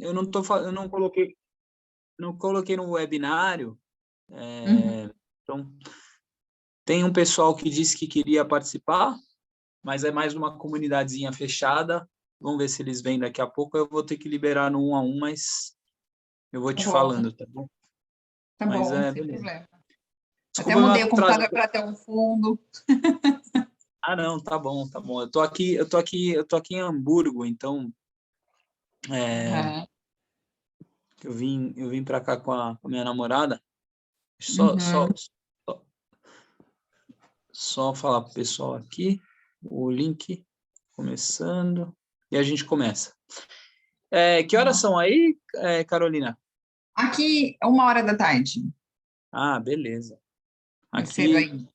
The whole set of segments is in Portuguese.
eu não coloquei no webinário. Então, tem um pessoal que disse que queria participar, mas é mais uma comunidadezinha fechada. Vamos ver se eles vêm daqui a pouco. Eu vou ter que liberar no 1 a 1, mas eu vou te falando, tá bom? Tá mas bom, sem beleza. problema. Desculpa Até mudei meu o atraso. computador para ter um fundo. Ah, não, tá bom, tá bom. Eu tô aqui em Hamburgo, então eu vim para cá com a minha namorada. Só falar pro pessoal aqui o link começando e a gente começa. Que horas são aí, Carolina? Aqui, 1h da tarde. Ah, beleza. É cedo aí.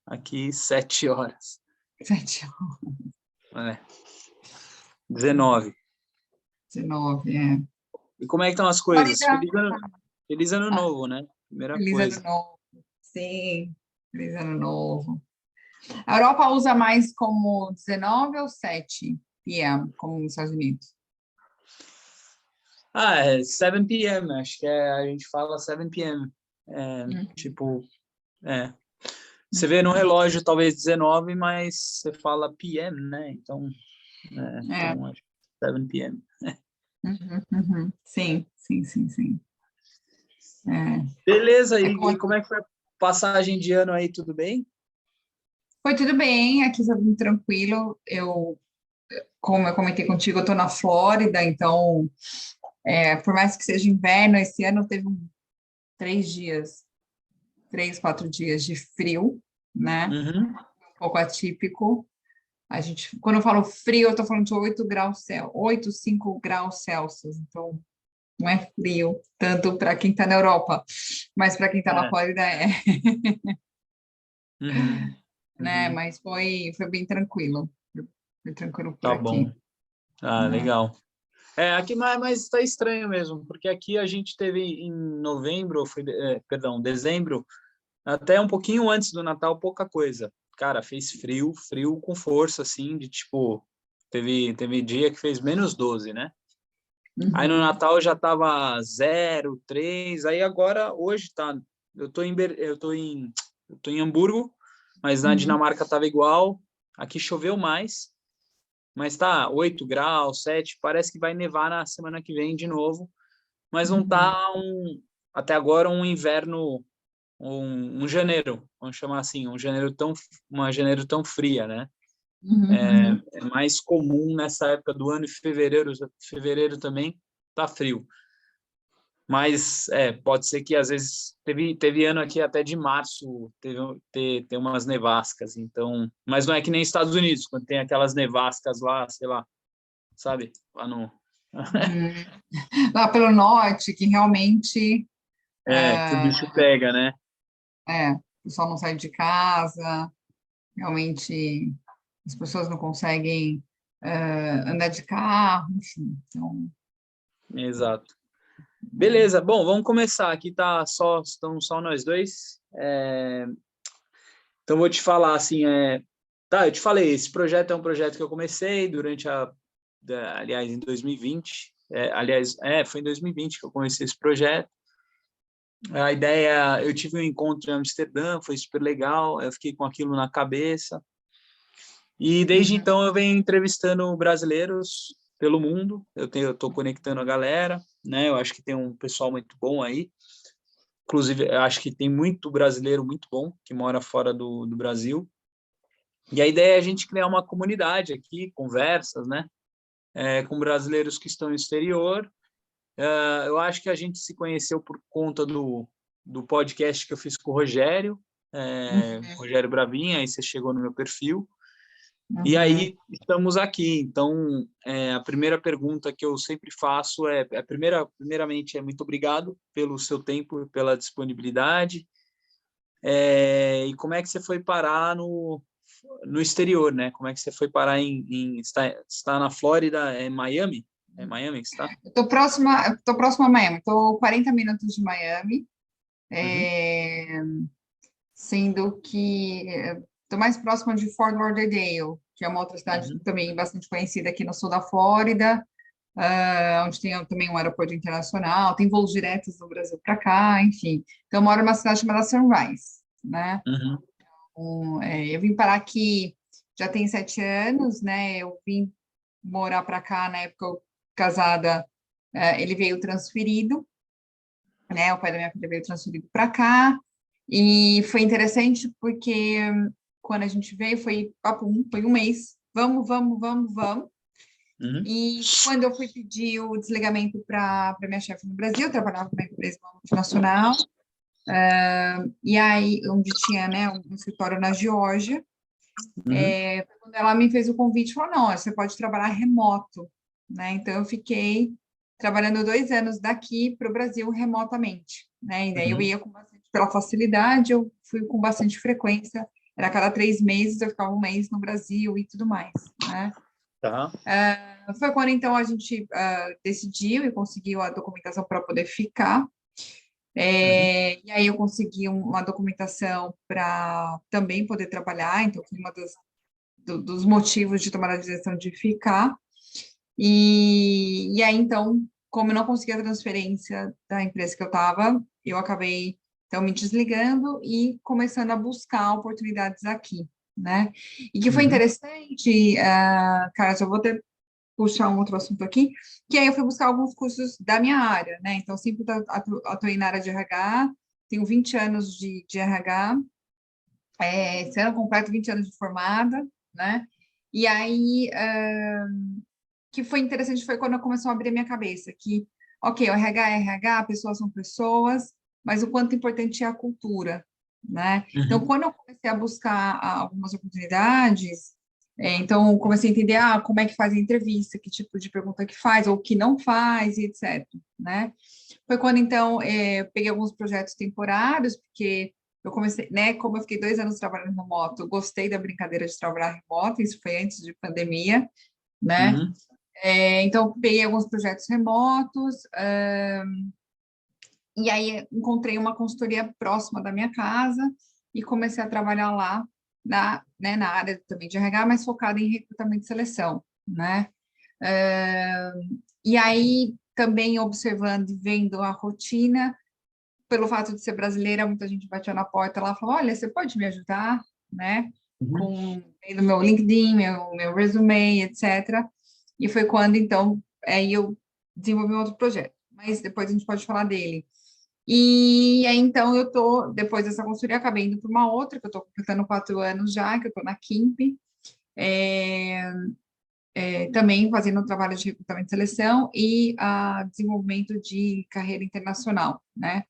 Aqui 7 horas. 7h. 19. 19, é. E como é que estão as coisas? Feliz ano novo, né? Primeira Feliz coisa. ano novo. Sim, feliz ano novo. A Europa usa mais como 19 ou 7 p.m., como nos Estados Unidos? 7 p.m., acho que a gente fala 7 p.m. Tipo, você vê no relógio talvez 19, mas você fala p.m., né? Então, então acho que 7 p.m. Sim. Beleza, e como é que foi a passagem de ano aí, tudo bem? Foi tudo bem, aqui está tudo tranquilo. Como eu comentei contigo, eu estou na Flórida, então, por mais que seja inverno, esse ano teve 3, 4 dias de frio, né? Uhum. Um pouco atípico. Quando eu falo frio, eu estou falando de 8, 5 graus Celsius, então não é frio, tanto para quem está na Europa, mas para quem está na Flórida é. Né? Mas foi bem tranquilo. Foi tranquilo por Tá aqui. bom. Legal. Aqui mas está estranho mesmo, porque aqui a gente teve em novembro, dezembro, até um pouquinho antes do Natal, pouca coisa. Cara, fez frio com força, assim, de tipo, teve dia que fez -12, né? Aí no Natal já tava 0, 3, aí agora, hoje tá, eu tô em Hamburgo, mas na Dinamarca tava igual, aqui choveu mais, mas tá 8 graus, 7, parece que vai nevar na semana que vem de novo, mas não tá até agora um inverno, um janeiro, vamos chamar assim, uma janeiro tão fria, né? É mais comum nessa época do ano, e fevereiro também tá frio. Mas pode ser que às vezes teve ano aqui até de março ter umas nevascas, então, mas não é que nem Estados Unidos, quando tem aquelas nevascas lá, sei lá, sabe? Lá no Lá pelo norte, que realmente que o bicho pega, né? o pessoal não sai de casa, realmente as pessoas não conseguem andar de carro, enfim. Então, Exato. Beleza, bom, vamos começar. Aqui estamos só nós dois. Então, vou te falar assim, eu te falei, esse projeto é um projeto que eu comecei aliás, em 2020. Foi em 2020 que eu comecei esse projeto. A ideia, eu tive um encontro em Amsterdã, foi super legal, eu fiquei com aquilo na cabeça. E desde então eu venho entrevistando brasileiros pelo mundo, eu estou conectando a galera, né? Eu acho que tem um pessoal muito bom aí. Inclusive, eu acho que tem muito brasileiro muito bom que mora fora do Brasil. E a ideia é a gente criar uma comunidade aqui, conversas, né? Com brasileiros que estão no exterior. Eu acho que a gente se conheceu por conta do podcast que eu fiz com o Rogério, Rogério Bravinha, aí você chegou no meu perfil. E aí estamos aqui. Então, a primeira pergunta que eu sempre faço primeiramente, muito obrigado pelo seu tempo e pela disponibilidade. E como é que você foi parar no exterior, né? Como é que você foi parar está na Flórida, Miami? É Miami que está? Estou próxima a Miami, estou 40 minutos de Miami, sendo que estou mais próxima de Fort Lauderdale, que é uma outra cidade também bastante conhecida aqui no sul da Flórida, onde tem também um aeroporto internacional, tem voos diretos do Brasil para cá, enfim. Então, eu moro numa cidade chamada Sunrise, né? Uhum. Eu vim parar aqui já tem 7 anos, né? Eu vim morar para cá na época eu, casada, ele veio transferido, né? O pai da minha filha veio transferido para cá, e foi interessante porque quando a gente veio foi papo foi um mês, vamos, vamos, vamos, vamos. Uhum. E quando eu fui pedir o desligamento para minha chefe no Brasil, eu trabalhava numa empresa multinacional, e aí, onde tinha, né, um escritório na Geórgia, Uhum. quando ela me fez o convite, falou, não, você pode trabalhar remoto, né? Então, eu fiquei trabalhando 2 anos daqui para o Brasil remotamente, né? E daí eu Uhum. ia com bastante, pela facilidade, eu fui com bastante frequência, era a cada 3 meses, eu ficava um mês no Brasil e tudo mais, né? Tá. Foi quando, então, a gente decidiu e conseguiu a documentação para poder ficar. Uhum. E aí eu consegui uma documentação para também poder trabalhar, então foi uma dos motivos de tomar a decisão de ficar. E aí, então, como eu não consegui a transferência da empresa que eu estava, eu acabei, então, me desligando e começando a buscar oportunidades aqui, né? E que foi Uhum. interessante, cara, eu vou ter puxar um outro assunto aqui, que aí eu fui buscar alguns cursos da minha área, né? Então, sempre atuei na área de RH, tenho 20 anos de RH, esse ano completo 20 anos de formada, né? E aí, que foi interessante foi quando eu comecei a abrir a minha cabeça, que, ok, o RH é RH, pessoas são pessoas, mas o quanto importante é a cultura, né? Então, Uhum. quando eu comecei a buscar algumas oportunidades, então eu comecei a entender, como é que faz a entrevista, que tipo de pergunta que faz, ou que não faz, e etc, né? Foi quando, então, eu peguei alguns projetos temporários, porque eu comecei, né, como eu fiquei 2 anos trabalhando remoto, eu gostei da brincadeira de trabalhar remoto, isso foi antes de pandemia, né? Uhum. Então, peguei alguns projetos remotos, e aí encontrei uma consultoria próxima da minha casa e comecei a trabalhar lá né, na área também de RH, mas focada em recrutamento e seleção, né? E aí, também observando e vendo a rotina, pelo fato de ser brasileira, muita gente bateu na porta lá e falou, olha, você pode me ajudar, né? Uhum. Com no meu LinkedIn, meu resume, etc. E foi quando, então, aí eu desenvolvi um outro projeto. Mas depois a gente pode falar dele. E aí, então, eu tô, depois dessa consultoria, acabei indo para uma outra, que eu estou completando 4 anos já, que eu estou na Kimp, também fazendo um trabalho de recrutamento e seleção e desenvolvimento de carreira internacional, né?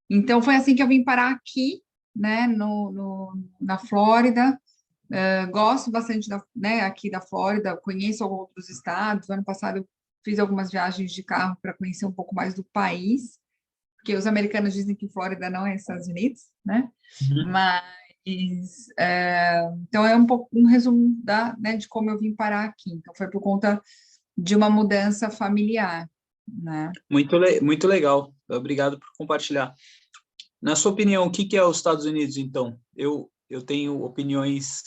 Então, foi assim que eu vim parar aqui, né, na Flórida. Gosto bastante né, aqui da Flórida, conheço outros estados. Ano passado, eu fiz algumas viagens de carro para conhecer um pouco mais do país, porque os americanos dizem que Flórida não é Estados Unidos, né? Uhum. Mas, então, é um pouco um resumo né, de como eu vim parar aqui. Então, foi por conta de uma mudança familiar, né? Muito legal. Obrigado por compartilhar. Na sua opinião, o que que é os Estados Unidos, então? Eu tenho opiniões,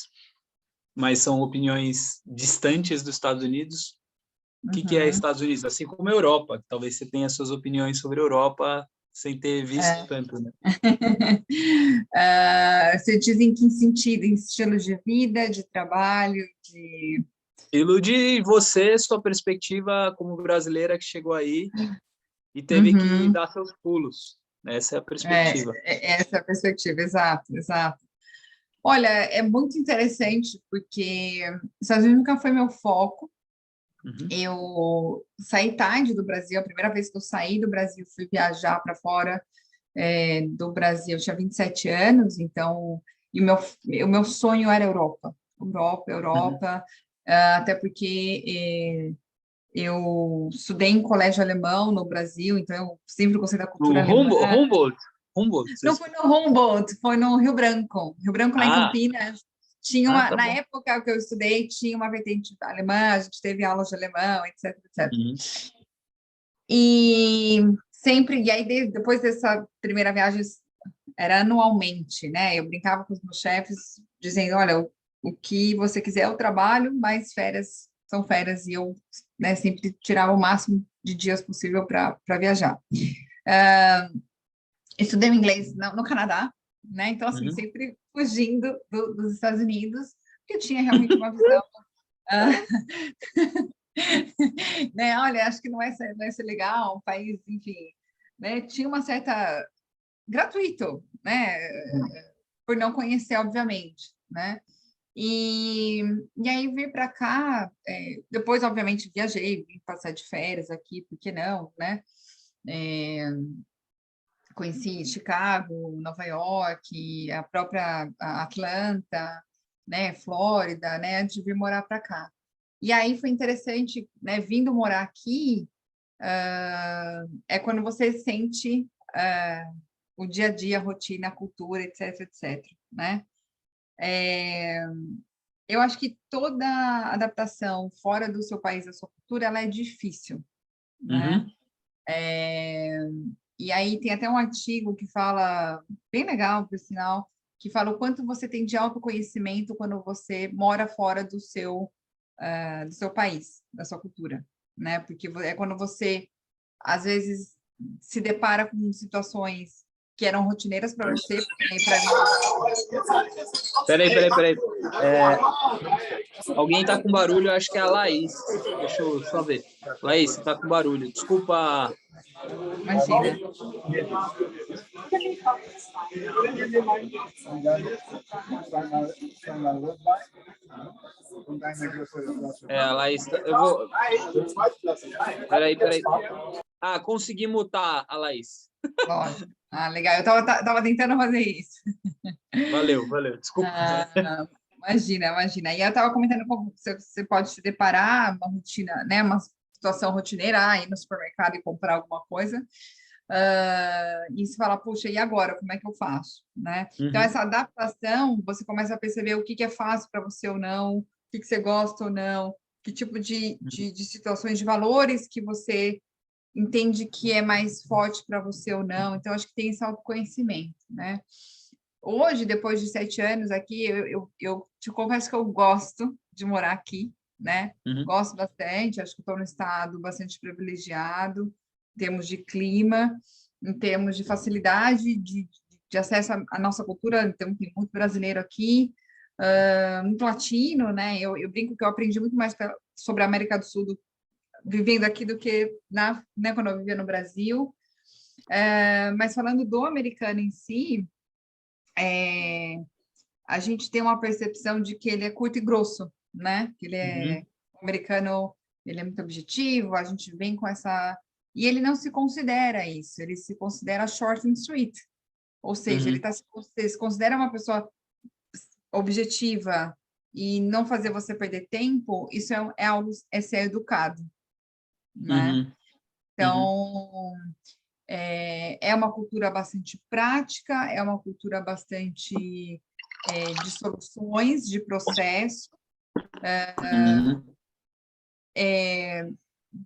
mas são opiniões distantes dos Estados Unidos. O que que é Uhum. Estados Unidos? Assim como a Europa. Talvez você tenha suas opiniões sobre a Europa sem ter visto É. tanto, né? Você diz em que sentido? Em estilo de vida, de trabalho, de... Ilude você, sua perspectiva como brasileira que chegou aí e teve que Uhum. dar seus pulos. Essa é a perspectiva. Essa é a perspectiva, exato, exato. Olha, é muito interessante porque Estados Unidos nunca foi meu foco. Uhum. Eu saí tarde do Brasil, a primeira vez que eu saí do Brasil, fui viajar para fora do Brasil, eu tinha 27 anos, então, e o meu sonho era Europa, Europa, Uhum. Europa, até porque eu estudei em colégio alemão no Brasil, então eu sempre gostei da cultura O alemã. Humboldt. Não foi no Humboldt, foi no Rio Branco. Rio Branco, lá em Ah, Campinas, tinha uma, tá na bom. época que eu estudei, tinha uma vertente alemã, a gente teve aulas de alemão, etc, etc. Uhum. E sempre, e aí depois dessa primeira viagem, era anualmente, né? Eu brincava com os meus chefes, dizendo, olha, o que você quiser eu trabalho, mas férias são férias e eu, né, sempre tirava o máximo de dias possível para viajar. Estudei inglês no Canadá, né? Então, assim, Uhum. sempre fugindo dos Estados Unidos, porque eu tinha realmente uma visão. Né? Olha, acho que não vai ser legal, um país, enfim, né? Tinha uma certa gratuito, né? Por não conhecer, obviamente, né? E, e aí vir para cá, depois, obviamente, viajei, vim passar de férias aqui, por que não, né? Conheci Chicago, Nova York, a própria Atlanta, né? Flórida, né? Antes de vir morar para cá. E aí foi interessante, né? Vindo morar aqui, é quando você sente o dia a dia, a rotina, a cultura, etc, etc, né? Eu acho que toda adaptação fora do seu país, da sua cultura, ela é difícil, né? Uhum. E aí tem até um artigo que fala, bem legal, por sinal, que fala o quanto você tem de autoconhecimento quando você mora fora do seu país, da sua cultura, né? Porque é quando você, às vezes, se depara com situações que eram rotineiras para você, para mim. Peraí. Alguém tá com barulho, eu acho que é a Laís. Deixa eu só ver. Laís, você tá com barulho. Desculpa. Imagina. A Laís, eu vou... Peraí. Ah, consegui mutar a Laís. Lógico. Ah, legal. Eu tava tentando fazer isso. Valeu. Desculpa. Imagina. E eu estava comentando como você pode se deparar uma rotina, né? Uma situação rotineira, ir no supermercado e comprar alguma coisa. E se fala, puxa, e agora? Como é que eu faço? Né? Então, Uhum. essa adaptação, você começa a perceber o que é fácil para você ou não, o que você gosta ou não, que tipo de situações, de valores que você entende que é mais forte para você ou não. Então, acho que tem esse autoconhecimento, né? Hoje, depois de 7 anos aqui, eu te confesso que eu gosto de morar aqui, né? Uhum. Gosto bastante, acho que estou num estado bastante privilegiado, em termos de clima, em termos de facilidade de acesso à nossa cultura, então tem muito brasileiro aqui, muito latino, né? Eu brinco que eu aprendi muito mais sobre a América do Sul vivendo aqui do que né, quando eu vivia no Brasil. Mas falando do americano em si, a gente tem uma percepção de que ele é curto e grosso, né? Que ele é Uhum. o americano, ele é muito objetivo, a gente vem com essa e ele não se considera isso, ele se considera short and sweet, ou seja, Uhum. ele se considera uma pessoa objetiva e não fazer você perder tempo, isso é algo é ser educado, né? Uhum. Uhum. Então, é uma cultura bastante prática, é uma cultura bastante de soluções, de processo, Uhum.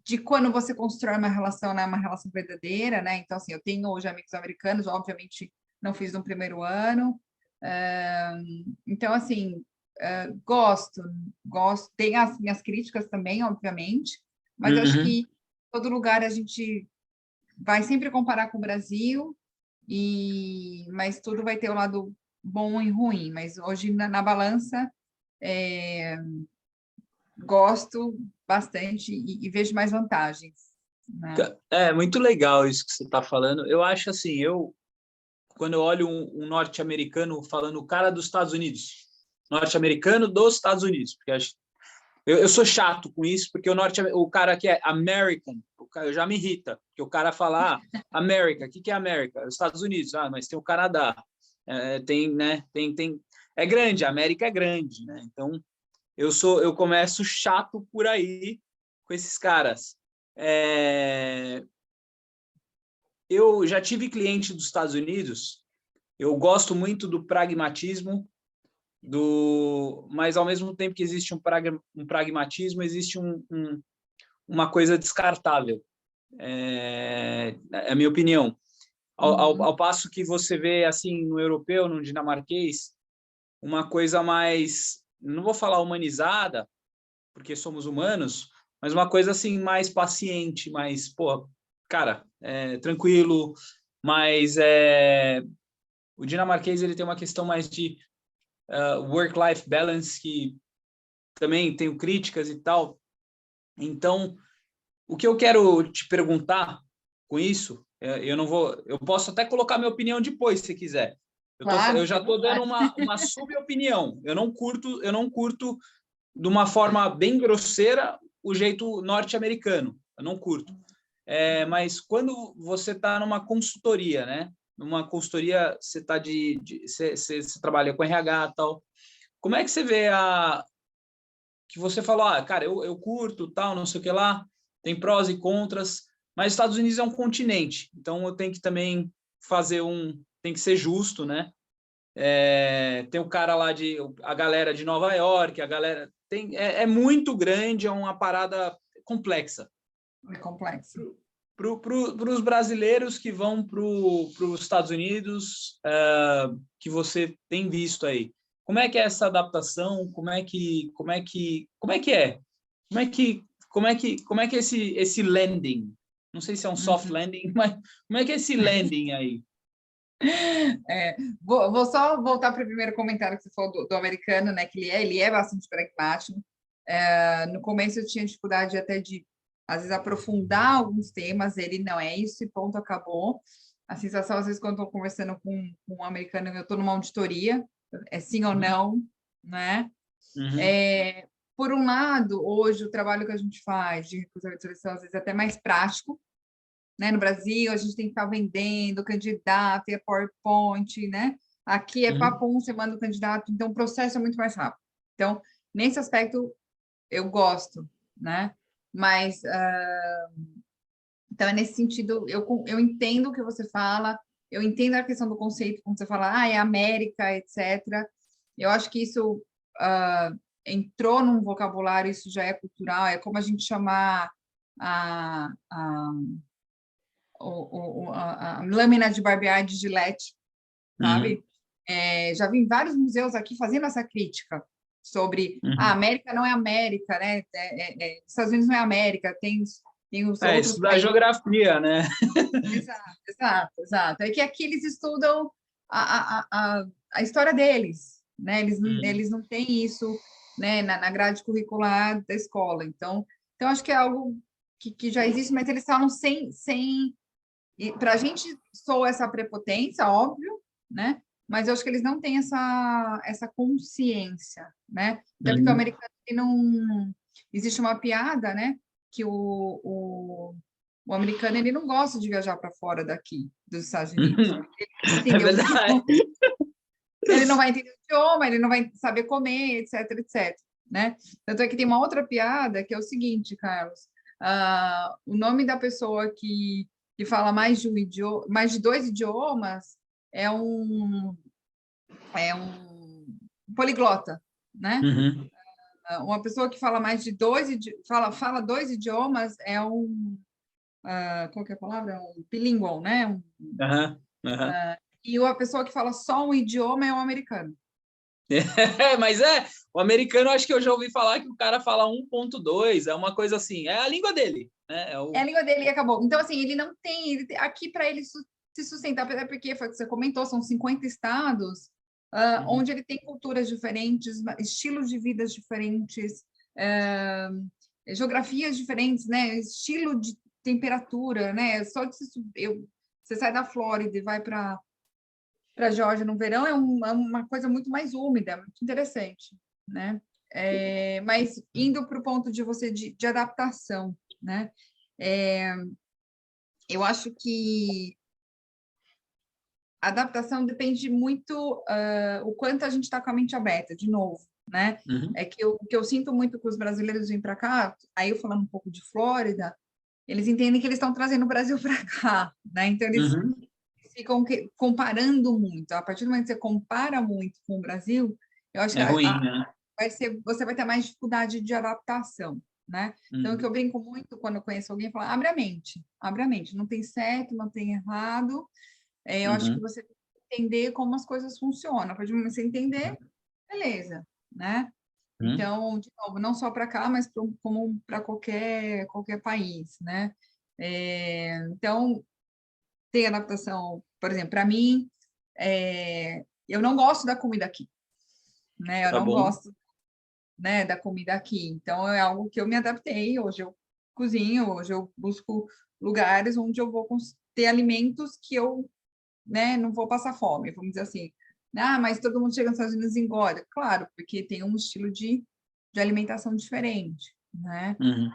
de quando você constrói uma relação, né, uma relação verdadeira, né? Então, assim, eu tenho hoje amigos americanos, obviamente não fiz no primeiro ano. Então, assim, gosto, tem as minhas críticas também, obviamente, mas eu acho Uhum. que todo lugar a gente vai sempre comparar com o Brasil, mas tudo vai ter o lado bom e ruim. Mas hoje, na balança, gosto bastante e vejo mais vantagens, né? É muito legal isso que você está falando. Eu acho assim, quando eu olho um norte-americano falando o cara dos Estados Unidos, norte-americano dos Estados Unidos, porque eu sou chato com isso, porque o cara que é American, eu já me irrita, porque o cara fala, América, o que é América? Os Estados Unidos, mas tem o Canadá, tem, né, é grande, a América é grande, né? Então, eu começo chato por aí com esses caras. Eu já tive cliente dos Estados Unidos, eu gosto muito do pragmatismo, mas ao mesmo tempo que existe um pragmatismo, existe uma coisa descartável, é a minha opinião. Ao passo que você vê assim no europeu, no dinamarquês, uma coisa mais, não vou falar humanizada, porque somos humanos, mas uma coisa assim mais paciente, mais, pô, cara, tranquilo, mas o dinamarquês ele tem uma questão mais de work-life balance, que também tenho críticas e tal. Então, o que eu quero te perguntar com isso, eu posso até colocar minha opinião depois, se quiser. Claro, Eu já estou dando uma sub-opinião. Eu não curto de uma forma bem grosseira o jeito norte-americano. Eu não curto. Mas quando você está numa consultoria, né? Numa consultoria, você tá você trabalha com RH e tal. Como é que você vê que você falou, cara, eu curto, tal, não sei o que lá, tem prós e contras, mas os Estados Unidos é um continente, então eu tenho que também tem que ser justo, né? Tem o cara lá a galera de Nova York, a galera é muito grande, é uma parada complexa. é complexo. Para os brasileiros que vão para os Estados Unidos, que você tem visto aí, como é que é essa adaptação? Como é que é esse landing? Não sei se é um soft landing, mas como é que é esse landing aí? Vou só voltar para o primeiro comentário que você falou do americano, né? Que ele é bastante pragmático. No começo eu tinha dificuldade até de, às vezes, aprofundar alguns temas, ele não é isso, e ponto, acabou. A sensação, às vezes, quando estou conversando com um americano, eu estou numa auditoria, é sim ou não, né? Uhum. Por um lado, hoje, o trabalho que a gente faz de recrutamento e seleção, às vezes, é até mais prático, né? No Brasil, a gente tem que ficar vendendo candidato, é PowerPoint, né? Aqui é papum, você manda o candidato, então o processo é muito mais rápido. Então, nesse aspecto, eu gosto, né? Mas, então, é nesse sentido, eu entendo o que você fala, eu entendo a questão do conceito, quando você fala, é América, etc. Eu acho que isso entrou num vocabulário, isso já é cultural, é como a gente chamar a lâmina de barbear de Gillette, sabe? Já vi em vários museus aqui fazendo essa crítica sobre a América não é América, né? Estados Unidos não é América, tem os outros Isso da países. geografia, né? Exato. É que aqui eles estudam a história deles, né? Eles não têm isso, né, na grade curricular da escola. Então acho que é algo que já existe, mas eles falam sem para a gente soa essa prepotência, óbvio, né? Mas eu acho que eles não têm essa consciência, né? Até porque o americano não... Existe uma piada, né? Que o americano ele não gosta de viajar para fora daqui, dos Estados Unidos. É verdade. Ele não vai entender o idioma, ele não vai saber comer, etc, etc. Né? Tanto é que tem uma outra piada que é o seguinte, Carlos. O nome da pessoa que fala mais de dois idiomas é um poliglota, né? Uma pessoa que fala mais de fala dois idiomas é qual que é a palavra? É um bilingual, né? E a pessoa que fala só um idioma é um americano. Mas o americano, acho que eu já ouvi falar que o cara fala 1.2, é uma coisa assim, é a língua dele, né? É a língua dele e acabou. Então, assim, ele não tem, aqui para ele se sustentar, até porque foi o que você comentou, são 50 estados, onde ele tem culturas diferentes, estilos de vidas diferentes, geografias diferentes, né? Estilo de temperatura, né? Você sai da Flórida e vai para Geórgia no verão, é uma coisa muito mais úmida, muito interessante, né? Mas indo para o ponto de você de adaptação, né? Eu acho que a adaptação depende muito o quanto a gente está com a mente aberta, de novo, né? É que o que eu sinto muito que os brasileiros vêm para cá, aí eu falando um pouco de Flórida, eles entendem que eles estão trazendo o Brasil para cá, né? Então eles ficam comparando muito. A partir do momento que você compara muito com o Brasil, eu acho que ruim, né? você vai ter mais dificuldade de adaptação, né? Então, o que eu brinco muito quando eu conheço alguém, é falar, abre a mente, não tem certo, não tem errado, eu acho que você tem que entender como as coisas funcionam, a partir do momento que você entender, beleza, né? Então, de novo, não só para cá, mas como para qualquer país, né? Então, tem adaptação, por exemplo, para mim, eu não gosto da comida aqui, né? Eu Tá não bom. gosto, né, da comida aqui. Então, é algo que eu me adaptei. Hoje eu cozinho, hoje eu busco lugares onde eu vou ter alimentos que eu, né, não vou passar fome, vamos dizer assim. Ah, mas todo mundo chega nos Estados Unidos e engorda. Claro, porque tem um estilo de alimentação diferente, né? Uhum.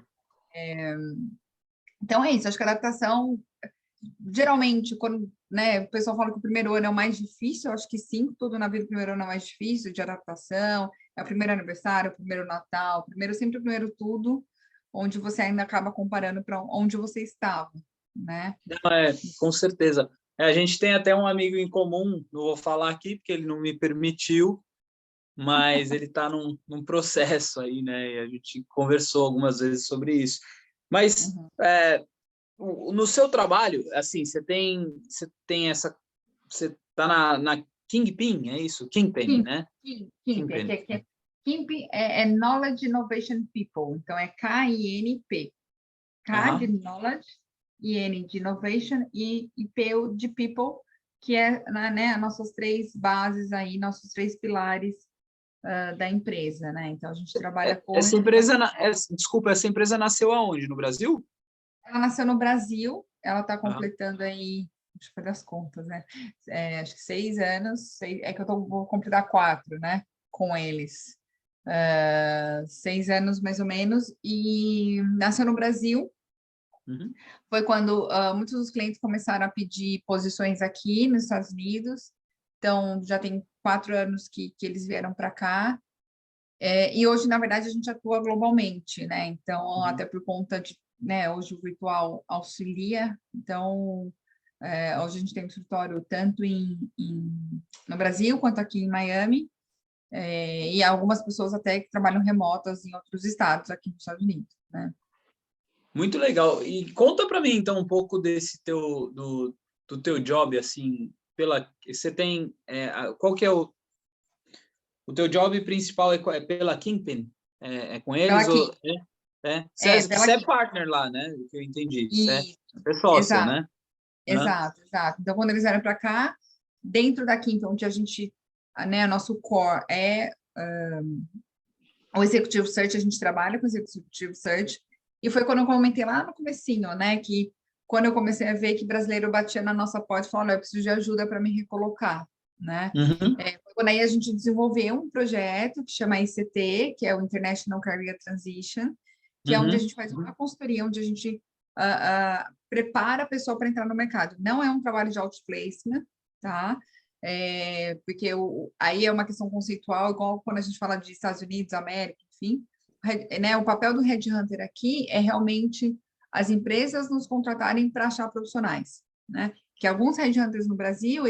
Então, é isso. Acho que a adaptação, geralmente, quando, né, o pessoal fala que o primeiro ano é o mais difícil, eu acho que sim, tudo na vida, o primeiro ano é o mais difícil, de adaptação, é o primeiro aniversário, o primeiro Natal, sempre o primeiro tudo, onde você ainda acaba comparando para onde você estava, né? Não, com certeza. A gente tem até um amigo em comum, não vou falar aqui porque ele não me permitiu, mas ele está num processo aí, né? E a gente conversou algumas vezes sobre isso. Mas Uhum. no seu trabalho, assim, você tem essa, você está na Kingpin, é isso? Kingpin, né? Kingpin, Kingpin. Kingpin é Knowledge Innovation People, então é KINP. K de Aham. Knowledge, IN de Innovation e P de People, que é, né, as nossas três bases aí, nossos três pilares da empresa, né? Então, a gente trabalha com... Essa empresa, desculpa, essa empresa nasceu aonde? No Brasil? Ela nasceu no Brasil, ela está Aham. completando aí, deixa eu fazer as contas, né? Acho que 6 anos, é que vou completar 4, né? Com eles. 6 anos, mais ou menos, e nasceu no Brasil. Uhum. Foi quando muitos dos clientes começaram a pedir posições aqui nos Estados Unidos. Então, já tem 4 anos que eles vieram para cá. E hoje, na verdade, a gente atua globalmente, né? Então, Uhum. até por conta de, né, hoje o virtual auxilia. Então, hoje a gente tem um escritório tanto no Brasil quanto aqui em Miami. E algumas pessoas até que trabalham remotas em outros estados aqui nos Estados Unidos, né? Muito legal. E conta para mim então um pouco desse do teu job assim, você tem qual que é o teu job principal é pela Kingpin? É com Pela eles ou Kim, você pela é Kim. partner lá, né? O que eu entendi. E, Você é sócia, exato. né? Hã? Exato, exato. Então, quando eles vieram para cá, dentro da Quinta, onde a gente, né, nosso core é o Executive Search, a gente trabalha com Executive Search, e foi quando eu comentei lá no comecinho, né, que quando eu comecei a ver que brasileiro batia na nossa porta e falou, olha, eu preciso de ajuda para me recolocar, né? Uhum. Foi quando aí a gente desenvolveu um projeto que chama ICT, que é o International Career Transition, que é onde a Uhum. gente faz uma consultoria, onde a gente prepara a pessoa para entrar no mercado. Não é um trabalho de outplacement, tá? Porque aí é uma questão conceitual, igual quando a gente fala de Estados Unidos, América, enfim. Né, o papel do headhunter aqui é realmente as empresas nos contratarem para achar profissionais, né? Que alguns headhunters no Brasil,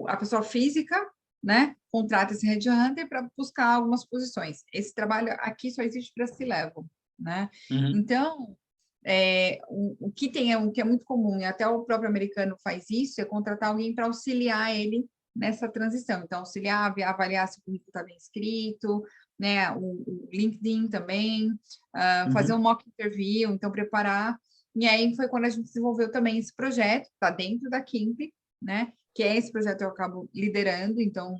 a pessoa física, né, contrata esse headhunter para buscar algumas posições. Esse trabalho aqui só existe para C-level, né? Uhum. Então, o que é muito comum, e até o próprio americano faz isso, é contratar alguém para auxiliar ele nessa transição. Então, auxiliar, avaliar se o currículo está bem escrito, né? O LinkedIn também, fazer um Uhum. mock interview, então preparar. E aí foi quando a gente desenvolveu também esse projeto, está dentro da Kimp, né? Que é esse projeto que eu acabo liderando, então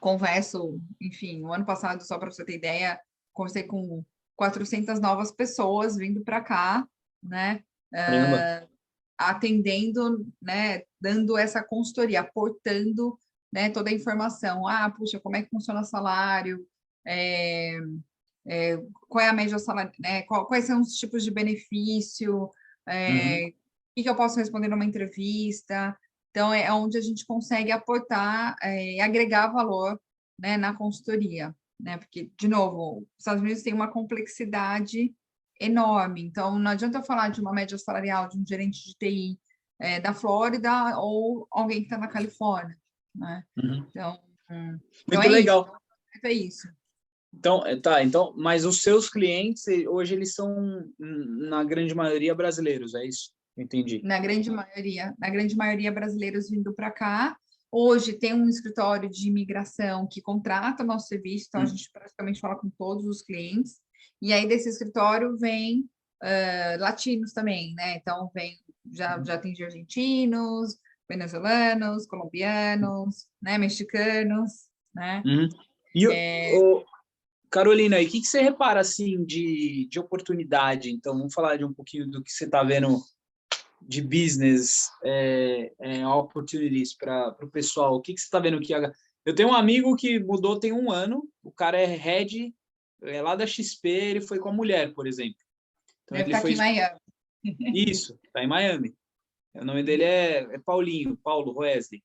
converso, enfim, o ano passado, só para você ter ideia, conversei com 400 novas pessoas vindo para cá, né? Caramba. Atendendo, né? Dando essa consultoria, aportando, né? Toda a informação. Ah, puxa, como é que funciona o salário? Qual é a média salário, né? Quais são os tipos de benefício? Uhum. O que eu posso responder numa entrevista? Então, é onde a gente consegue aportar e agregar valor, né, na consultoria, né? Porque, de novo, os Estados Unidos têm uma complexidade enorme. Então, não adianta eu falar de uma média salarial de um gerente de TI da Flórida ou alguém que está na Califórnia, né? Uhum. Então Muito é isso. legal. Então, é isso. Então, mas os seus clientes hoje eles são na grande maioria brasileiros, é isso? Entendi. Na grande maioria brasileiros vindo para cá. Hoje tem um escritório de imigração que contrata o nosso serviço, então a gente praticamente fala com todos os clientes, e aí desse escritório vem latinos também, né? Então já atendi argentinos, venezuelanos, colombianos, né? Mexicanos, né? Uhum. E, Carolina, e o que você repara assim de oportunidade? Então, vamos falar de um pouquinho do que você está vendo de business opportunities para o pessoal. O que você está vendo aqui? Eu tenho um amigo que mudou tem um ano, o cara é head lá da XP, ele foi com a mulher, por exemplo. Então, Deve ele estar aqui foi... em Miami. Isso, está em Miami. O nome dele é Paulo Wesley.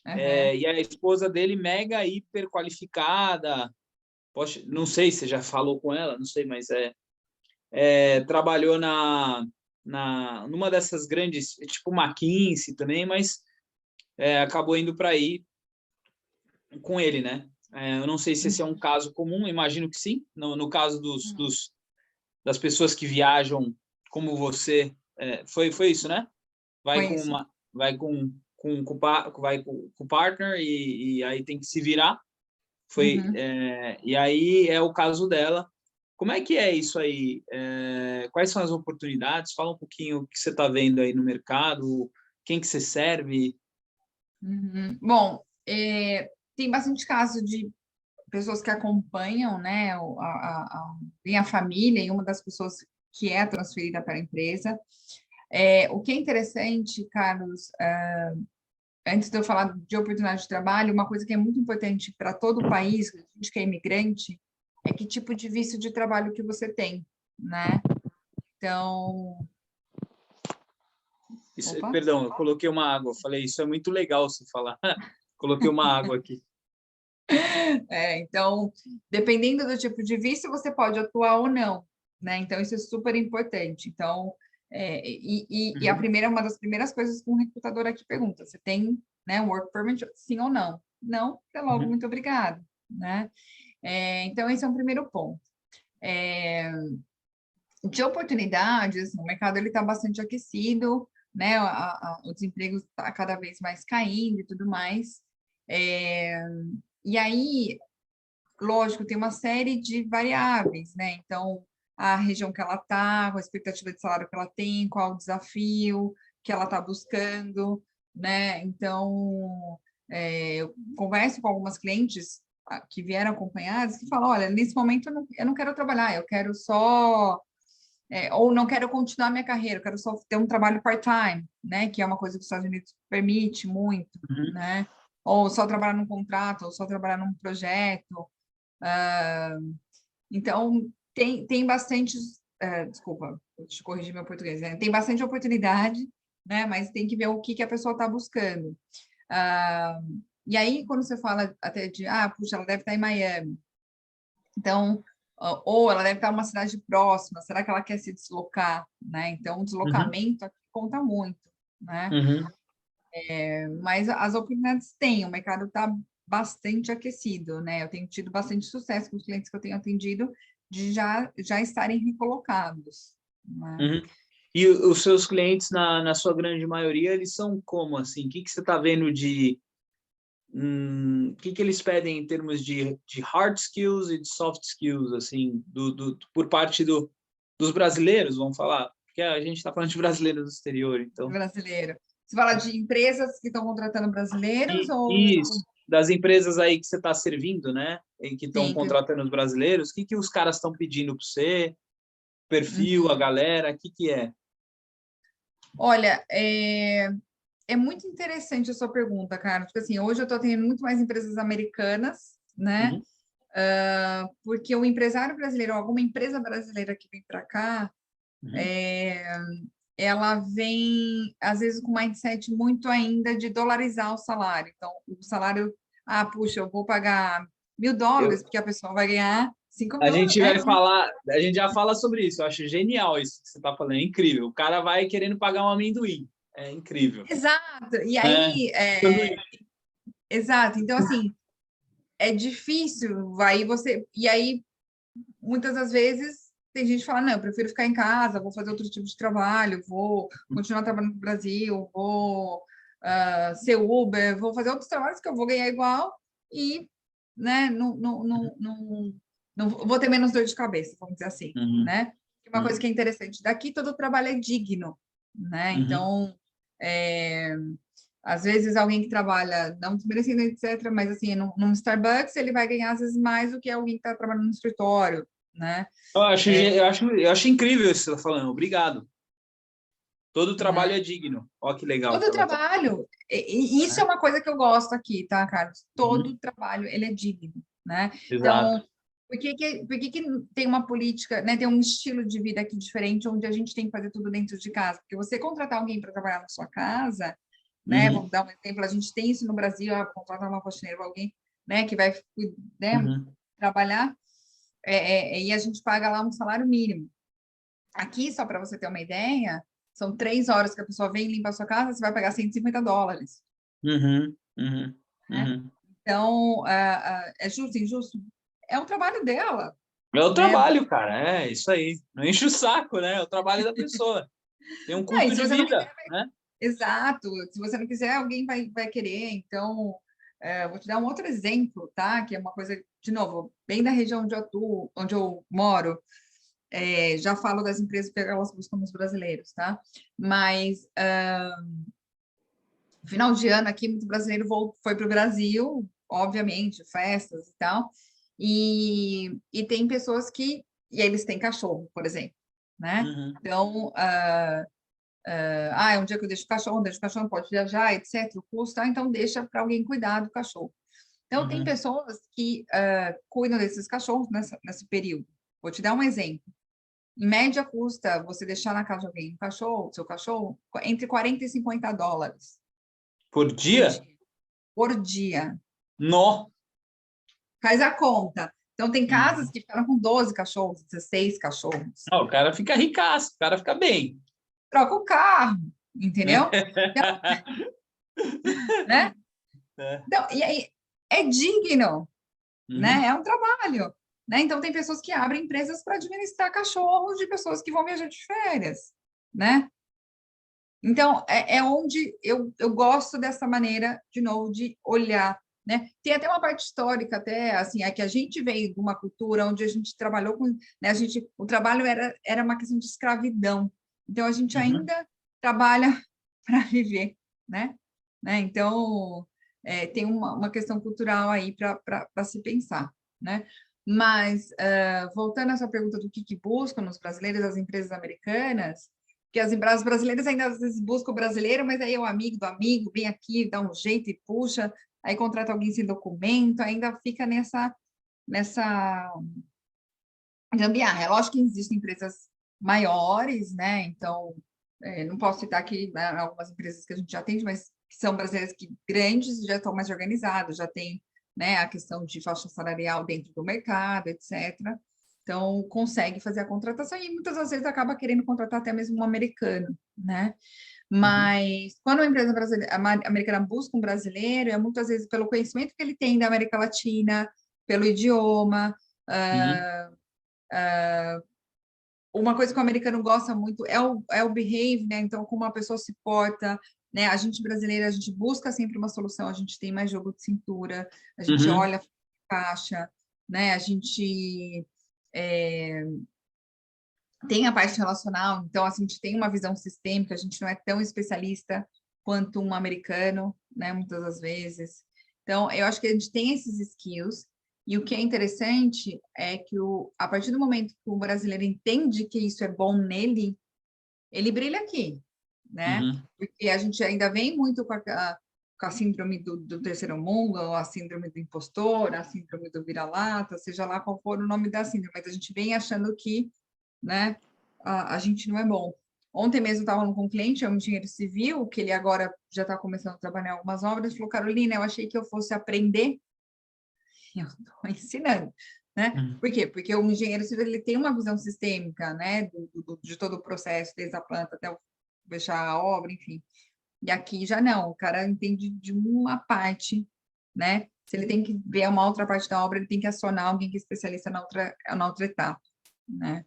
Uhum. E a esposa dele, mega hiper qualificada. Não sei se você já falou com ela, não sei, mas trabalhou numa dessas grandes, tipo McKinsey também, mas acabou indo para aí com ele, né? Eu não sei se esse é um caso comum, imagino que sim. No caso das pessoas que viajam como você, foi isso, né? Vai Foi com isso. o partner e aí tem que se virar. Uhum. E aí é o caso dela. Como é que é isso aí? Quais são as oportunidades? Fala um pouquinho o que você está vendo aí no mercado, quem que você serve. Uhum. Bom, tem bastante caso de pessoas que acompanham, né, vem a família e uma das pessoas que é transferida para a empresa. O que é interessante, Carlos, antes de eu falar de oportunidade de trabalho, uma coisa que é muito importante para todo o país, a gente que é imigrante, é que tipo de visto de trabalho que você tem, né? Então, opa. Perdão, eu coloquei uma água. Falei, isso é muito legal você falar. Coloquei uma água aqui. Então, dependendo do tipo de visto, você pode atuar ou não, né? Então, isso é super importante. Então, a primeira, uma das primeiras coisas que um recrutador aqui pergunta, você tem, né, work permit, sim ou não? Não, é logo, muito obrigado, né? Então, esse é um primeiro ponto. De oportunidades, o mercado ele está bastante aquecido, né? O desemprego está cada vez mais caindo e tudo mais. E aí, lógico, tem uma série de variáveis, né? Então, a região que ela está, a expectativa de salário que ela tem, qual o desafio que ela está buscando, né? Então, eu converso com algumas clientes que vieram acompanhadas que falam, olha, nesse momento eu não quero trabalhar, eu quero só... ou não quero continuar minha carreira, eu quero só ter um trabalho part-time, né? Que é uma coisa que os Estados Unidos permite muito, né? Ou só trabalhar num contrato, ou só trabalhar num projeto. Então, tem bastante, desculpa, deixa eu corrigir meu português, né? Tem bastante oportunidade, né? Mas tem que ver o que a pessoa está buscando. E aí, quando você fala até de, puxa, ela deve estar em Miami. Então, ou ela deve estar em uma cidade próxima, será que ela quer se deslocar, né? Então, o deslocamento aqui conta muito, né? Mas as oportunidades têm, o mercado está bastante aquecido, né? Eu tenho tido bastante sucesso com os clientes que eu tenho atendido de já estarem recolocados, né? E os seus clientes, na sua grande maioria, eles são como, assim? O que você está vendo de... o que eles pedem em termos de hard skills e de soft skills, assim, por parte dos brasileiros, vamos falar? Porque a gente está falando de brasileiros do exterior, então... Brasileiro. Você fala de empresas que estão contratando brasileiros ou... Isso, das empresas aí que você está servindo, né? E que estão Sim, contratando os brasileiros, o que os caras estão pedindo para você? Perfil, a Uhum. galera, o que é? Olha, é muito interessante a sua pergunta, Carlos, porque assim, hoje eu estou tendo muito mais empresas americanas, né? Porque o empresário brasileiro, alguma empresa brasileira que vem para cá, ela vem, às vezes, com um mindset muito ainda de dolarizar o salário. Então, o salário, puxa, eu vou pagar $1.000, porque a pessoa vai ganhar 5 A mil, gente né? vai falar, a gente já fala sobre isso. Eu acho genial isso que você está falando, é incrível. O cara vai querendo pagar um amendoim, é incrível. Exato. E É, aí, sanduíche. exato. Então, assim, é difícil. E aí, muitas das vezes, tem gente que fala, não, eu prefiro ficar em casa, vou fazer outro tipo de trabalho, vou continuar trabalhando no Brasil, vou ser Uber, vou fazer outros trabalhos que eu vou ganhar igual e, né, não vou ter menos dor de cabeça, vamos dizer assim, né? Uma coisa que é interessante, daqui todo trabalho é digno, né? Então, às vezes alguém que trabalha, não desmerecendo, etc., mas assim, num Starbucks, ele vai ganhar às vezes mais do que alguém que está trabalhando no escritório, né? Eu acho incrível isso que você está falando. Obrigado. Todo trabalho Né? é digno. Olha que legal que Todo ela está. trabalho, e isso é uma coisa que eu gosto aqui, tá, Carlos? Todo Uhum. trabalho, ele é digno, né? Exato. Então, por que tem uma política, né, tem um estilo de vida aqui diferente, onde a gente tem que fazer tudo dentro de casa? Porque você contratar alguém para trabalhar na sua casa, né? Uhum. Vamos dar um exemplo, a gente tem isso no Brasil, contratar uma faxineira, alguém, né, que vai, né, Uhum. trabalhar, e a gente paga lá um salário mínimo. Aqui, só para você ter uma ideia, são 3 horas que a pessoa vem e limpa a sua casa, você vai pagar $150, Uhum. Uhum. né? Uhum. Então, é justo, injusto? É o trabalho dela, É o né? trabalho, cara. É isso aí. Não enche o saco, né? É o trabalho da pessoa. Tem um Não, e custo se de você não vida, quiser, né? exato, se você não quiser, alguém vai querer. Então, vou te dar um outro exemplo, tá? Que é uma coisa, de novo, bem da região onde eu atuo, onde eu moro. Já falo das empresas que elas buscam nos brasileiros, tá? Mas final de ano aqui, muito brasileiro foi para o Brasil, obviamente, festas e tal, e tem pessoas que, e eles têm cachorro, por exemplo, né? Uhum. Então, é um dia que eu deixo o cachorro não pode viajar, etc., o custo, então deixa para alguém cuidar do cachorro. Então, tem Uhum. pessoas que cuidam desses cachorros nesse período. Vou te dar um exemplo. Em média, custa você deixar na casa de alguém seu cachorro, entre 40 e $50 Por por dia? dia. Por dia. Nó. Faz a conta. Então, tem casas Uhum. que ficaram com 12 cachorros, 16 cachorros. Não, o cara fica ricaço, o cara fica bem. Troca o carro, entendeu? Então, né? É. Então, e aí, é digno, né? Uhum. É um trabalho. Né? Então, tem pessoas que abrem empresas para administrar cachorros de pessoas que vão viajar de férias, né? Então, é onde eu gosto dessa maneira, de novo, de olhar, né? Tem até uma parte histórica, até, assim, é que a gente veio de uma cultura onde a gente trabalhou com, né? O trabalho era uma questão de escravidão. Então, a gente Uhum. ainda trabalha para viver, né? Então, tem uma questão cultural aí para se pensar, né? Mas, voltando a essa pergunta do que buscam nos brasileiros, as empresas americanas, que as empresas brasileiras ainda às vezes buscam o brasileiro, mas aí é o amigo do amigo, vem aqui, dá um jeito e puxa, aí contrata alguém sem documento, ainda fica nessa gambiarra. É lógico que existem empresas maiores, né? Então, não posso citar aqui, né, algumas empresas que a gente já atende, mas que são brasileiras que grandes, já estão mais organizadas, já tem, né, a questão de faixa salarial dentro do mercado, etc. Então, consegue fazer a contratação e muitas das vezes acaba querendo contratar até mesmo um americano, né? Uhum. Mas quando a empresa brasileira, americana busca um brasileiro, é muitas vezes pelo conhecimento que ele tem da América Latina, pelo idioma. Uhum. Uma coisa que o americano gosta muito é o behave, né? Então, como a pessoa se porta, né? A gente brasileira, a gente busca sempre uma solução, a gente tem mais jogo de cintura, a gente Uhum. olha a caixa, né? A gente tem a parte relacional, então assim, a gente tem uma visão sistêmica, a gente não é tão especialista quanto um americano, né, muitas das vezes. Então, eu acho que a gente tem esses skills, e o que é interessante é que a partir do momento que o brasileiro entende que isso é bom nele, ele brilha aqui, né? Uhum. Porque a gente ainda vem muito com a síndrome do terceiro mundo, ou a síndrome do impostor, a síndrome do vira-lata, seja lá qual for o nome da síndrome, mas a gente vem achando que, né, a gente não é bom. Ontem mesmo estava falando com um cliente, é um engenheiro civil, que ele agora já está começando a trabalhar em algumas obras, falou, Carolina, eu achei que eu fosse aprender, e eu estou ensinando, né? Uhum. Por quê? Porque o engenheiro civil ele tem uma visão sistêmica, né, de todo o processo, desde a planta até fechar a obra, enfim. E aqui já não, o cara entende de uma parte, né? Se ele tem que ver uma outra parte da obra, ele tem que acionar alguém que é especialista na outra etapa, né?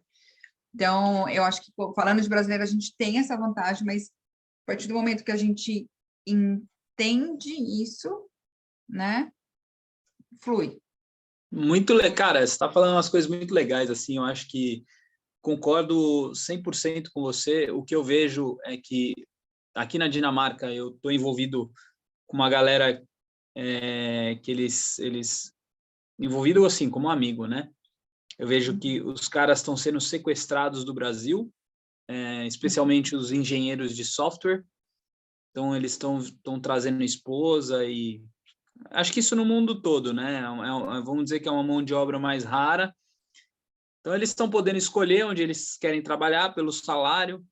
Então, eu acho que, falando de brasileiro, a gente tem essa vantagem, mas a partir do momento que a gente entende isso, né? Flui. Muito legal, cara, você está falando umas coisas muito legais, assim, eu acho que concordo 100% com você. O que eu vejo é que aqui na Dinamarca eu estou envolvido com uma galera que eles envolvido assim como amigo, né? Eu vejo que os caras estão sendo sequestrados do Brasil, especialmente os engenheiros de software. Então eles estão trazendo esposa e acho que isso no mundo todo, né? Vamos dizer que é uma mão de obra mais rara. Então eles estão podendo escolher onde eles querem trabalhar pelo salário.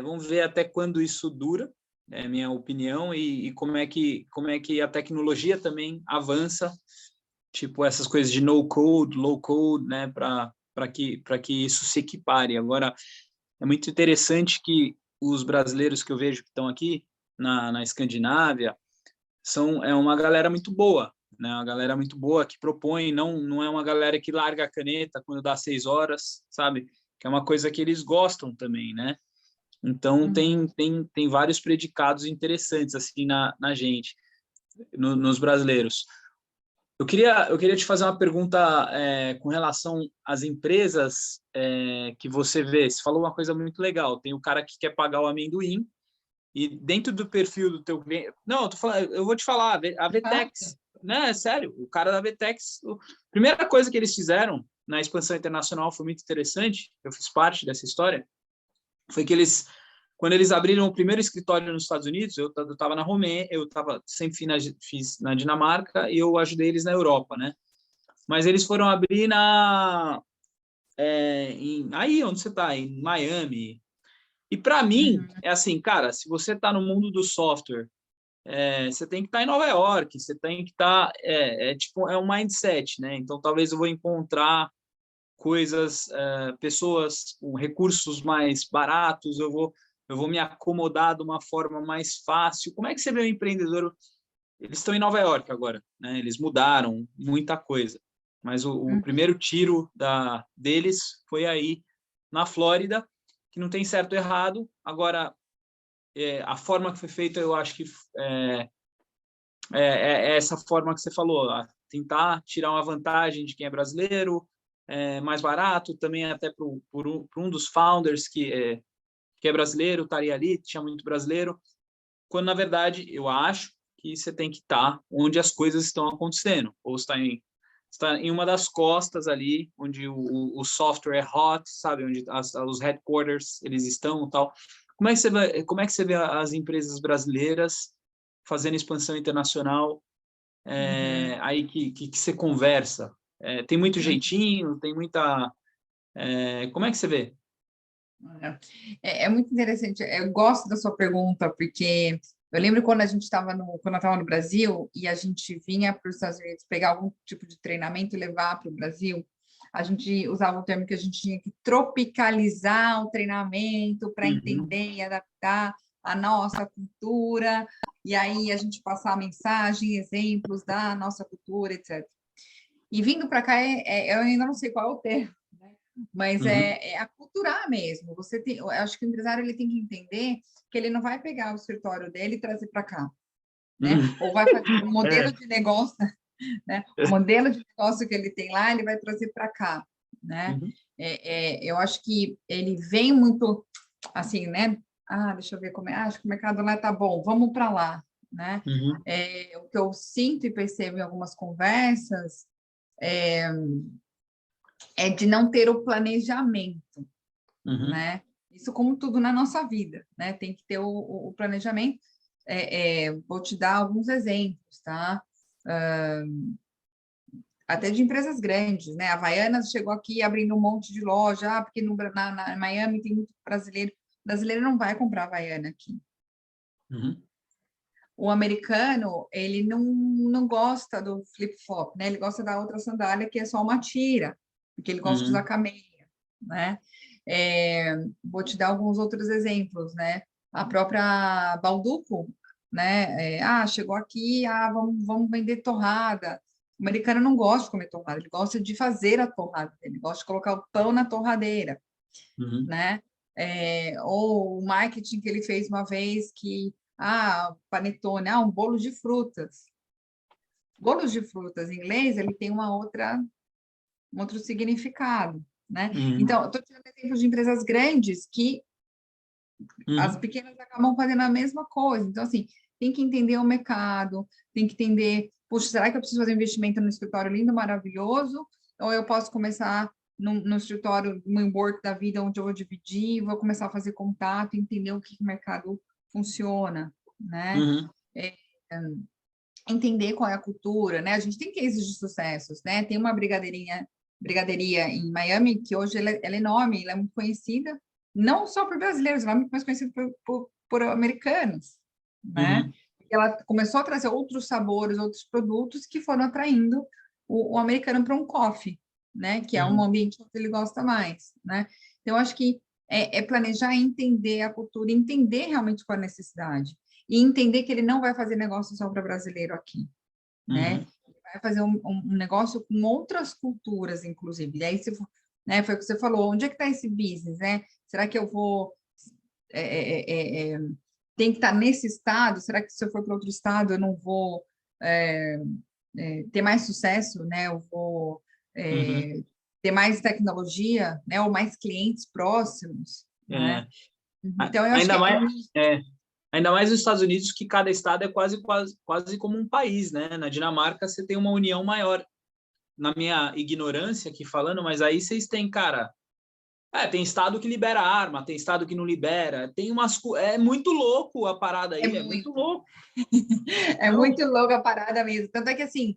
Vamos ver até quando isso dura, é minha opinião, e como é que a tecnologia também avança, tipo essas coisas de no code, low code, né, para que isso se equipare. Agora é muito interessante que os brasileiros que eu vejo que estão aqui na Escandinávia é uma galera muito boa, né? Uma galera muito boa que propõe, não é uma galera que larga a caneta quando dá 6 horas, sabe? Que é uma coisa que eles gostam também, né? Então tem vários predicados interessantes assim na gente, nos brasileiros. Eu queria te fazer uma pergunta com relação às empresas que você vê. Você falou uma coisa muito legal. Tem o cara que quer pagar o amendoim e dentro do perfil do teu cliente... Não, eu vou te falar, a Vtex, né? É sério, o cara da Vtex... A primeira coisa que eles fizeram na expansão internacional foi muito interessante, eu fiz parte dessa história, foi que quando eles abriram o primeiro escritório nos Estados Unidos, eu estava na Romênia, sempre fiz na Dinamarca e eu ajudei eles na Europa, né? Mas eles foram abrir aí onde você está, em Miami. E para mim, é assim, cara, se você está no mundo do software, você tem que estar em Nova York, você tem que estar... tipo, é um mindset, né? Então, talvez eu vou encontrar pessoas com recursos mais baratos, eu vou me acomodar de uma forma mais fácil. Como é que você vê o empreendedor? Eles estão em Nova York agora, né? Eles mudaram muita coisa, mas o primeiro tiro deles foi aí na Flórida, que não tem certo ou errado. Agora, a forma que foi feita, eu acho que é essa forma que você falou, tentar tirar uma vantagem de quem é brasileiro, mais barato, também até por um dos founders que é brasileiro, estaria ali, tinha muito brasileiro, quando, na verdade, eu acho que você tem que estar onde as coisas estão acontecendo, ou está em uma das costas ali, onde o software é hot, sabe, onde os headquarters eles estão e tal. Como é que você vê as empresas brasileiras fazendo expansão internacional, aí que você conversa? Tem muito jeitinho, tem muita... como é que você vê? É muito interessante. Eu gosto da sua pergunta, porque eu lembro quando a gente estava quando eu estava no Brasil e a gente vinha para os Estados Unidos pegar algum tipo de treinamento e levar para o Brasil, a gente usava o termo que a gente tinha que tropicalizar o treinamento para Uhum. entender e adaptar a nossa cultura, e aí a gente passar a mensagem, exemplos da nossa cultura, etc. E vindo para cá, eu ainda não sei qual é o termo, mas Uhum. é aculturar mesmo. Eu acho que o empresário ele tem que entender que ele não vai pegar o escritório dele e trazer para cá, né? Uhum. Ou vai fazer um modelo É. de negócio, né? O modelo de negócio que ele tem lá, ele vai trazer para cá, né? Uhum. Eu acho que ele vem muito assim, né? Deixa eu ver como é. Acho que o mercado lá tá bom, vamos para lá, né? Uhum. O que eu sinto e percebo em algumas conversas é de não ter o planejamento, Uhum. né? Isso como tudo na nossa vida, né? Tem que ter o planejamento. Vou te dar alguns exemplos, tá? Até de empresas grandes, né? A Havaianas chegou aqui abrindo um monte de loja, porque na Miami tem muito brasileiro. O brasileiro não vai comprar Havaiana aqui. Uhum. O americano, ele não gosta do flip-flop, né? Ele gosta da outra sandália que é só uma tira, porque ele gosta de usar Uhum. cameia, né? Vou te dar alguns outros exemplos, né? A própria Balduco, né? Chegou aqui, vamos vender torrada. O americano não gosta de comer torrada, ele gosta de fazer a torrada, ele gosta de colocar o pão na torradeira, Uhum. né? Ou o marketing que ele fez uma vez que panetone, um bolo de frutas. Bolos de frutas em inglês, ele tem um outro significado, né? Então, estou tirando exemplo de empresas grandes que as pequenas acabam fazendo a mesma coisa. Então, assim, tem que entender o mercado, tem que entender, puxa, será que eu preciso fazer um investimento no escritório lindo, maravilhoso? Ou eu posso começar no escritório, no Work da vida, onde eu vou dividir, vou começar a fazer contato, entender o que o mercado funciona, né? Entender qual é a cultura, né? A gente tem cases de sucessos, né? Tem uma brigadeiria em Miami, que hoje ela é enorme, ela é muito conhecida, não só por brasileiros, ela é muito mais conhecida por americanos, né? Ela começou a trazer outros sabores, outros produtos que foram atraindo o americano para um coffee, né? Que é um ambiente que ele gosta mais, né? Então, eu acho que é planejar, entender a cultura, entender realmente qual é a necessidade e entender que ele não vai fazer negócio só para brasileiro aqui, né? Ele vai fazer um negócio com outras culturas, inclusive. E aí, né, foi o que você falou, onde é que está esse business, né? Será que eu vou... tem que estar nesse estado? Será que se eu for para outro estado eu não vou ter mais sucesso, né? Eu vou ter mais tecnologia, né? Ou mais clientes próximos, né? Então, eu acho que Ainda mais nos Estados Unidos, que cada estado é quase como um país, né? Na Dinamarca, você tem uma união maior. Na minha ignorância aqui falando, mas aí vocês têm, cara... tem estado que libera arma, tem estado que não libera, tem umas... É muito louco a parada aí, é muito louco. É muito louca a parada mesmo. Tanto é que, assim,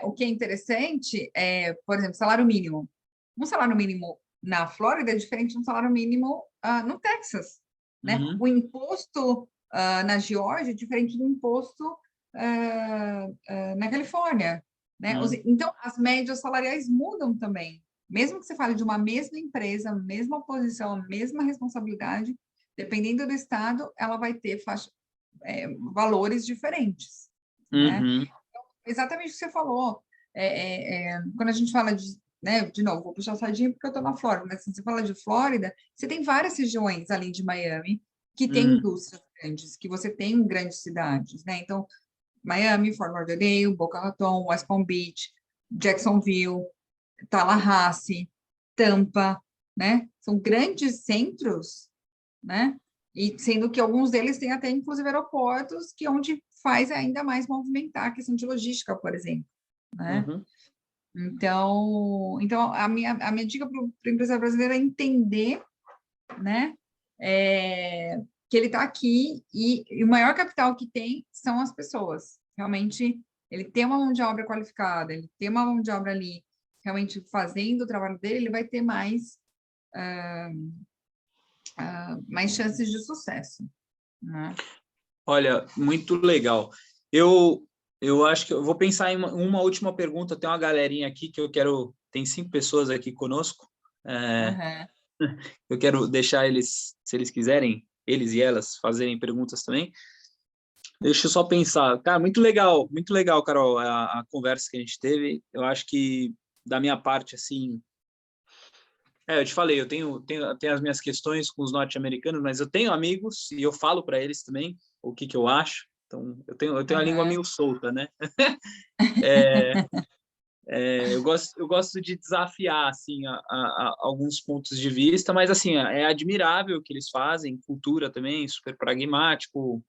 o que é interessante é, por exemplo, salário mínimo. Um salário mínimo na Flórida é diferente de um salário mínimo no Texas, né? O imposto na Geórgia é diferente do imposto na Califórnia, né? Então, as médias salariais mudam também. Mesmo que você fale de uma mesma empresa, mesma posição, mesma responsabilidade, dependendo do estado, ela vai ter valores diferentes, né? Então, exatamente o que você falou. Quando a gente fala de, né, de novo, vou puxar a sardinha porque eu estou na Flórida, mas se você fala de Flórida, você tem várias regiões além de Miami que tem indústrias grandes, que você tem grandes cidades, né? Então, Miami, Fort Lauderdale, Boca Raton, West Palm Beach, Jacksonville, Tallahassee, Tampa, né? São grandes centros, né? E sendo que alguns deles têm até, inclusive, aeroportos, que é onde faz ainda mais movimentar a questão de logística, por exemplo, né? Então a minha dica para o empresário brasileiro é entender, né? Que ele está aqui e o maior capital que tem são as pessoas. Realmente, ele tem uma mão de obra qualificada, ele tem uma mão de obra ali, realmente fazendo o trabalho dele, ele vai ter mais chances de sucesso, né? Olha, muito legal. Eu acho que eu vou pensar em uma última pergunta. Tem uma galerinha aqui que eu quero... Tem 5 pessoas aqui conosco. Eu quero deixar eles, se eles quiserem, eles e elas, fazerem perguntas também. Deixa eu só pensar. Cara, muito legal, Carol, a conversa que a gente teve. Eu acho que, da minha parte, assim... eu te falei, eu tenho as minhas questões com os norte-americanos, mas eu tenho amigos e eu falo para eles também o que eu acho. Então, eu tenho a língua meio solta, né? Eu gosto de desafiar assim alguns pontos de vista, mas assim é admirável o que eles fazem, cultura também, super pragmático.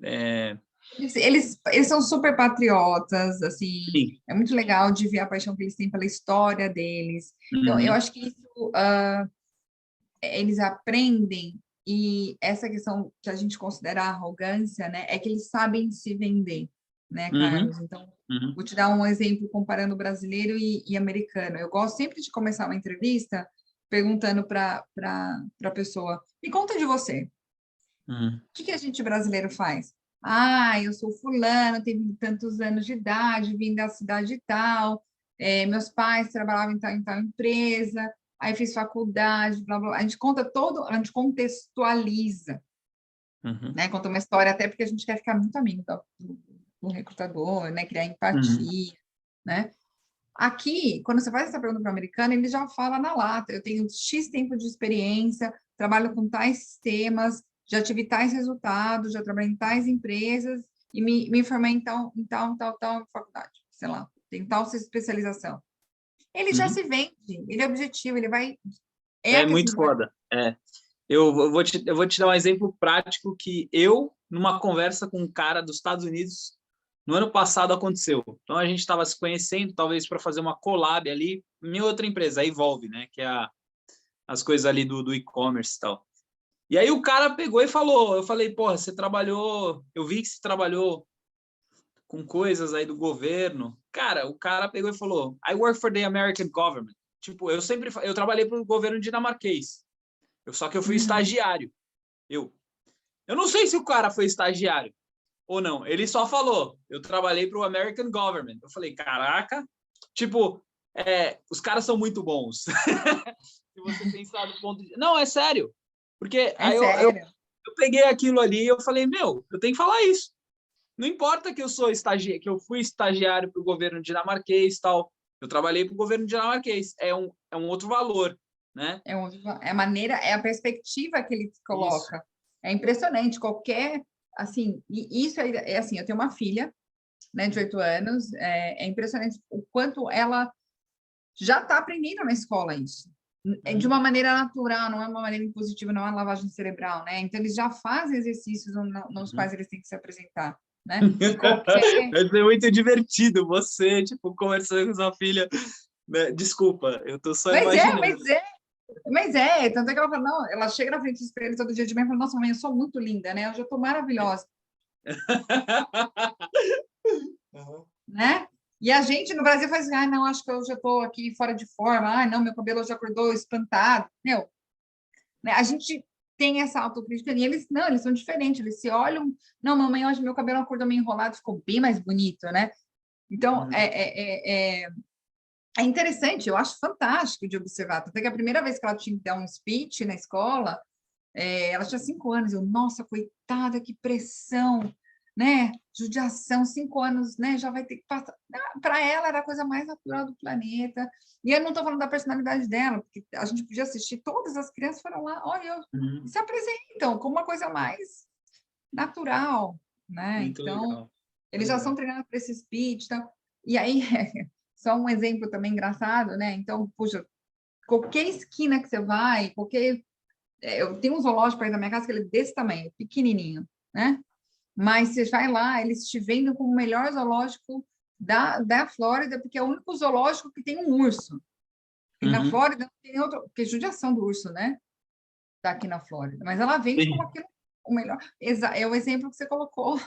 Eles são super patriotas, assim, Sim. é muito legal de ver a paixão que eles têm pela história deles. Então, eu acho que isso eles aprendem, e essa questão que a gente considera arrogância, né, é que eles sabem se vender, né, Carlos? Então, vou te dar um exemplo comparando brasileiro e americano. Eu gosto sempre de começar uma entrevista perguntando para a pessoa, me conta de você. O que a gente brasileiro faz? Eu sou fulano, tenho tantos anos de idade, vim da cidade tal, meus pais trabalhavam em tal empresa, aí fiz faculdade, blá, blá. A gente a gente contextualiza, né? Conta uma história, até porque a gente quer ficar muito amigo do recrutador, né? Criar empatia, né? Aqui, quando você faz essa pergunta para o americano, ele já fala na lata, eu tenho X tempo de experiência, trabalho com tais temas, já tive tais resultados, já trabalhei em tais empresas e me formei em tal faculdade, sei lá, tem tal especialização. Ele já se vende, ele é objetivo, ele vai... É muito foda. Eu vou te dar um exemplo prático que numa conversa com um cara dos Estados Unidos, no ano passado aconteceu. Então, a gente estava se conhecendo, talvez para fazer uma collab ali, em outra empresa, a Evolve, né? Que é as coisas ali do e-commerce e tal. E aí o cara pegou e falou, eu falei, porra, você trabalhou, eu vi que você trabalhou com coisas aí do governo. Cara, o cara pegou e falou, I work for the American government. Tipo, eu trabalhei para o governo dinamarquês. Só que eu fui estagiário. Eu não sei se o cara foi estagiário ou não. Ele só falou, eu trabalhei para o American government. Eu falei, caraca, tipo, os caras são muito bons. Se você pensar do ponto de... Não, é sério. Porque aí eu peguei aquilo ali e eu falei, meu, eu tenho que falar isso. Não importa que que eu fui estagiário para o governo dinamarquês e tal. Eu trabalhei para o governo dinamarquês. É um outro valor, né? É a maneira, é a perspectiva que ele coloca. Isso. É impressionante. Qualquer... Assim, e isso é assim, eu tenho uma filha, né, de 8 anos. É impressionante o quanto ela já está aprendendo na escola isso. De uma maneira natural, não é uma maneira impositiva, não é uma lavagem cerebral, né? Então, eles já fazem exercícios nos quais eles têm que se apresentar, né? Vai ser muito divertido você, tipo, conversando com sua filha. Desculpa, eu tô só imaginando. Mas tanto é que ela fala, não, ela chega na frente do espelho todo dia de manhã e fala, nossa, mãe, eu sou muito linda, né? Eu já tô maravilhosa. Né? E a gente no Brasil faz, não, acho que eu já estou aqui fora de forma, não, meu cabelo já acordou espantado. Meu, né? A gente tem essa autocrítica e eles são diferentes, eles se olham, não, mamãe, hoje meu cabelo acordou meio enrolado, ficou bem mais bonito, né? Então, é interessante, eu acho fantástico de observar. Até que a primeira vez que ela tinha que dar um speech na escola, ela tinha 5 anos, nossa, coitada, que pressão, né? Judiação, 5 anos, né? Já vai ter que passar. Para ela era a coisa mais natural do planeta. E eu não estou falando da personalidade dela, porque a gente podia assistir, todas as crianças foram lá, olha, se apresentam como uma coisa mais natural, né? Muito então, legal. Eles já são treinados para esse speech, então, e aí, só um exemplo também engraçado, né? Então, puxa, qualquer esquina que você vai, eu tenho um zoológico aí na minha casa que ele é desse tamanho, pequenininho, né? Mas você vai lá, eles te vendem como o melhor zoológico da Flórida, porque é o único zoológico que tem um urso. E na Flórida não tem outro, porque é judiação do urso, né? Tá aqui na Flórida. Mas ela vende como aquilo, o melhor. É o exemplo que você colocou,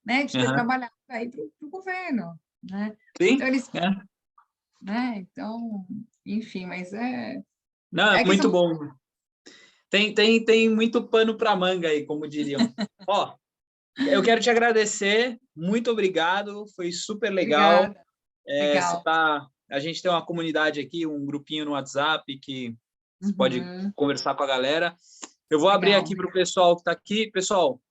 né? De ter trabalhado aí para o governo, né? Sim. Então, né? Então, enfim, mas Não, é muito bom. Tem muito pano para manga aí, como diriam. Ó, eu quero te agradecer, muito obrigado, foi super legal. Legal. A gente tem uma comunidade aqui, um grupinho no WhatsApp que você pode conversar com a galera. Eu vou abrir aqui para o pessoal que está aqui. Pessoal,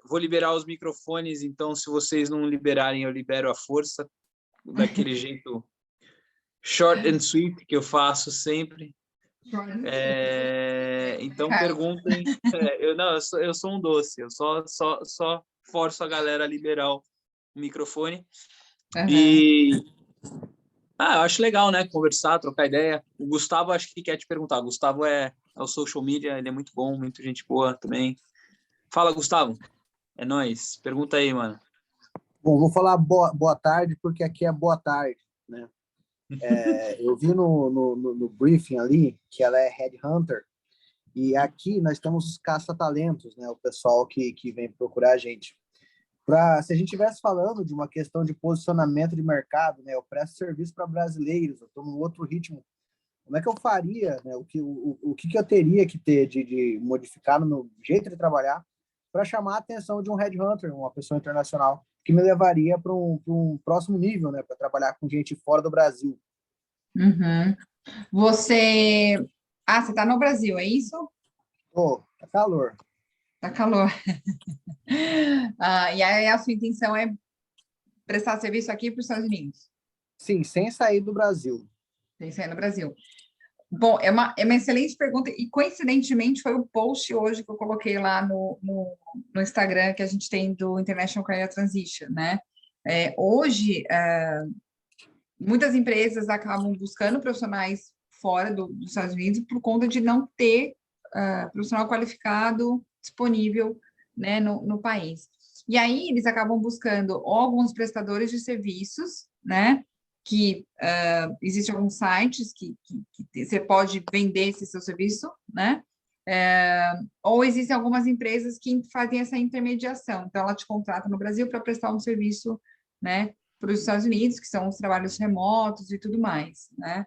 vou liberar os microfones, então se vocês não liberarem, eu libero à força, daquele jeito short and sweet que eu faço sempre. Então perguntem. Eu sou um doce, eu só forço a galera a liberar o microfone. E eu acho legal, né? Conversar, trocar ideia. O Gustavo acho que quer te perguntar. O Gustavo é o social media, ele é muito bom, muito gente boa também. Fala, Gustavo. É nóis. Pergunta aí, mano. Bom, vou falar boa tarde, porque aqui é boa tarde, né? Eu vi no briefing ali que ela é headhunter, e aqui nós temos os caça-talentos, né? O pessoal que vem procurar a gente. Se a gente estivesse falando de uma questão de posicionamento de mercado, né? Eu presto serviço para brasileiros, eu estou num outro ritmo. Como é que eu faria, né? O que eu teria que ter de modificar no meu jeito de trabalhar para chamar a atenção de um headhunter, uma pessoa internacional, que me levaria para um próximo nível, né? Para trabalhar com gente fora do Brasil. Você está no Brasil, é isso? Tá calor. Tá calor. E aí a sua intenção é prestar serviço aqui para os Estados Unidos? Sim, sem sair do Brasil. Sem sair do Brasil. Bom, é uma excelente pergunta, e coincidentemente foi o post hoje que eu coloquei lá no Instagram que a gente tem do International Career Transition, né? Hoje, muitas empresas acabam buscando profissionais fora dos Estados Unidos por conta de não ter profissional qualificado disponível, né, no país. E aí eles acabam buscando alguns prestadores de serviços, né, que existem alguns sites que você pode vender esse seu serviço, né, ou existem algumas empresas que fazem essa intermediação. Então, ela te contrata no Brasil para prestar um serviço, né, para os Estados Unidos, que são os trabalhos remotos e tudo mais, né?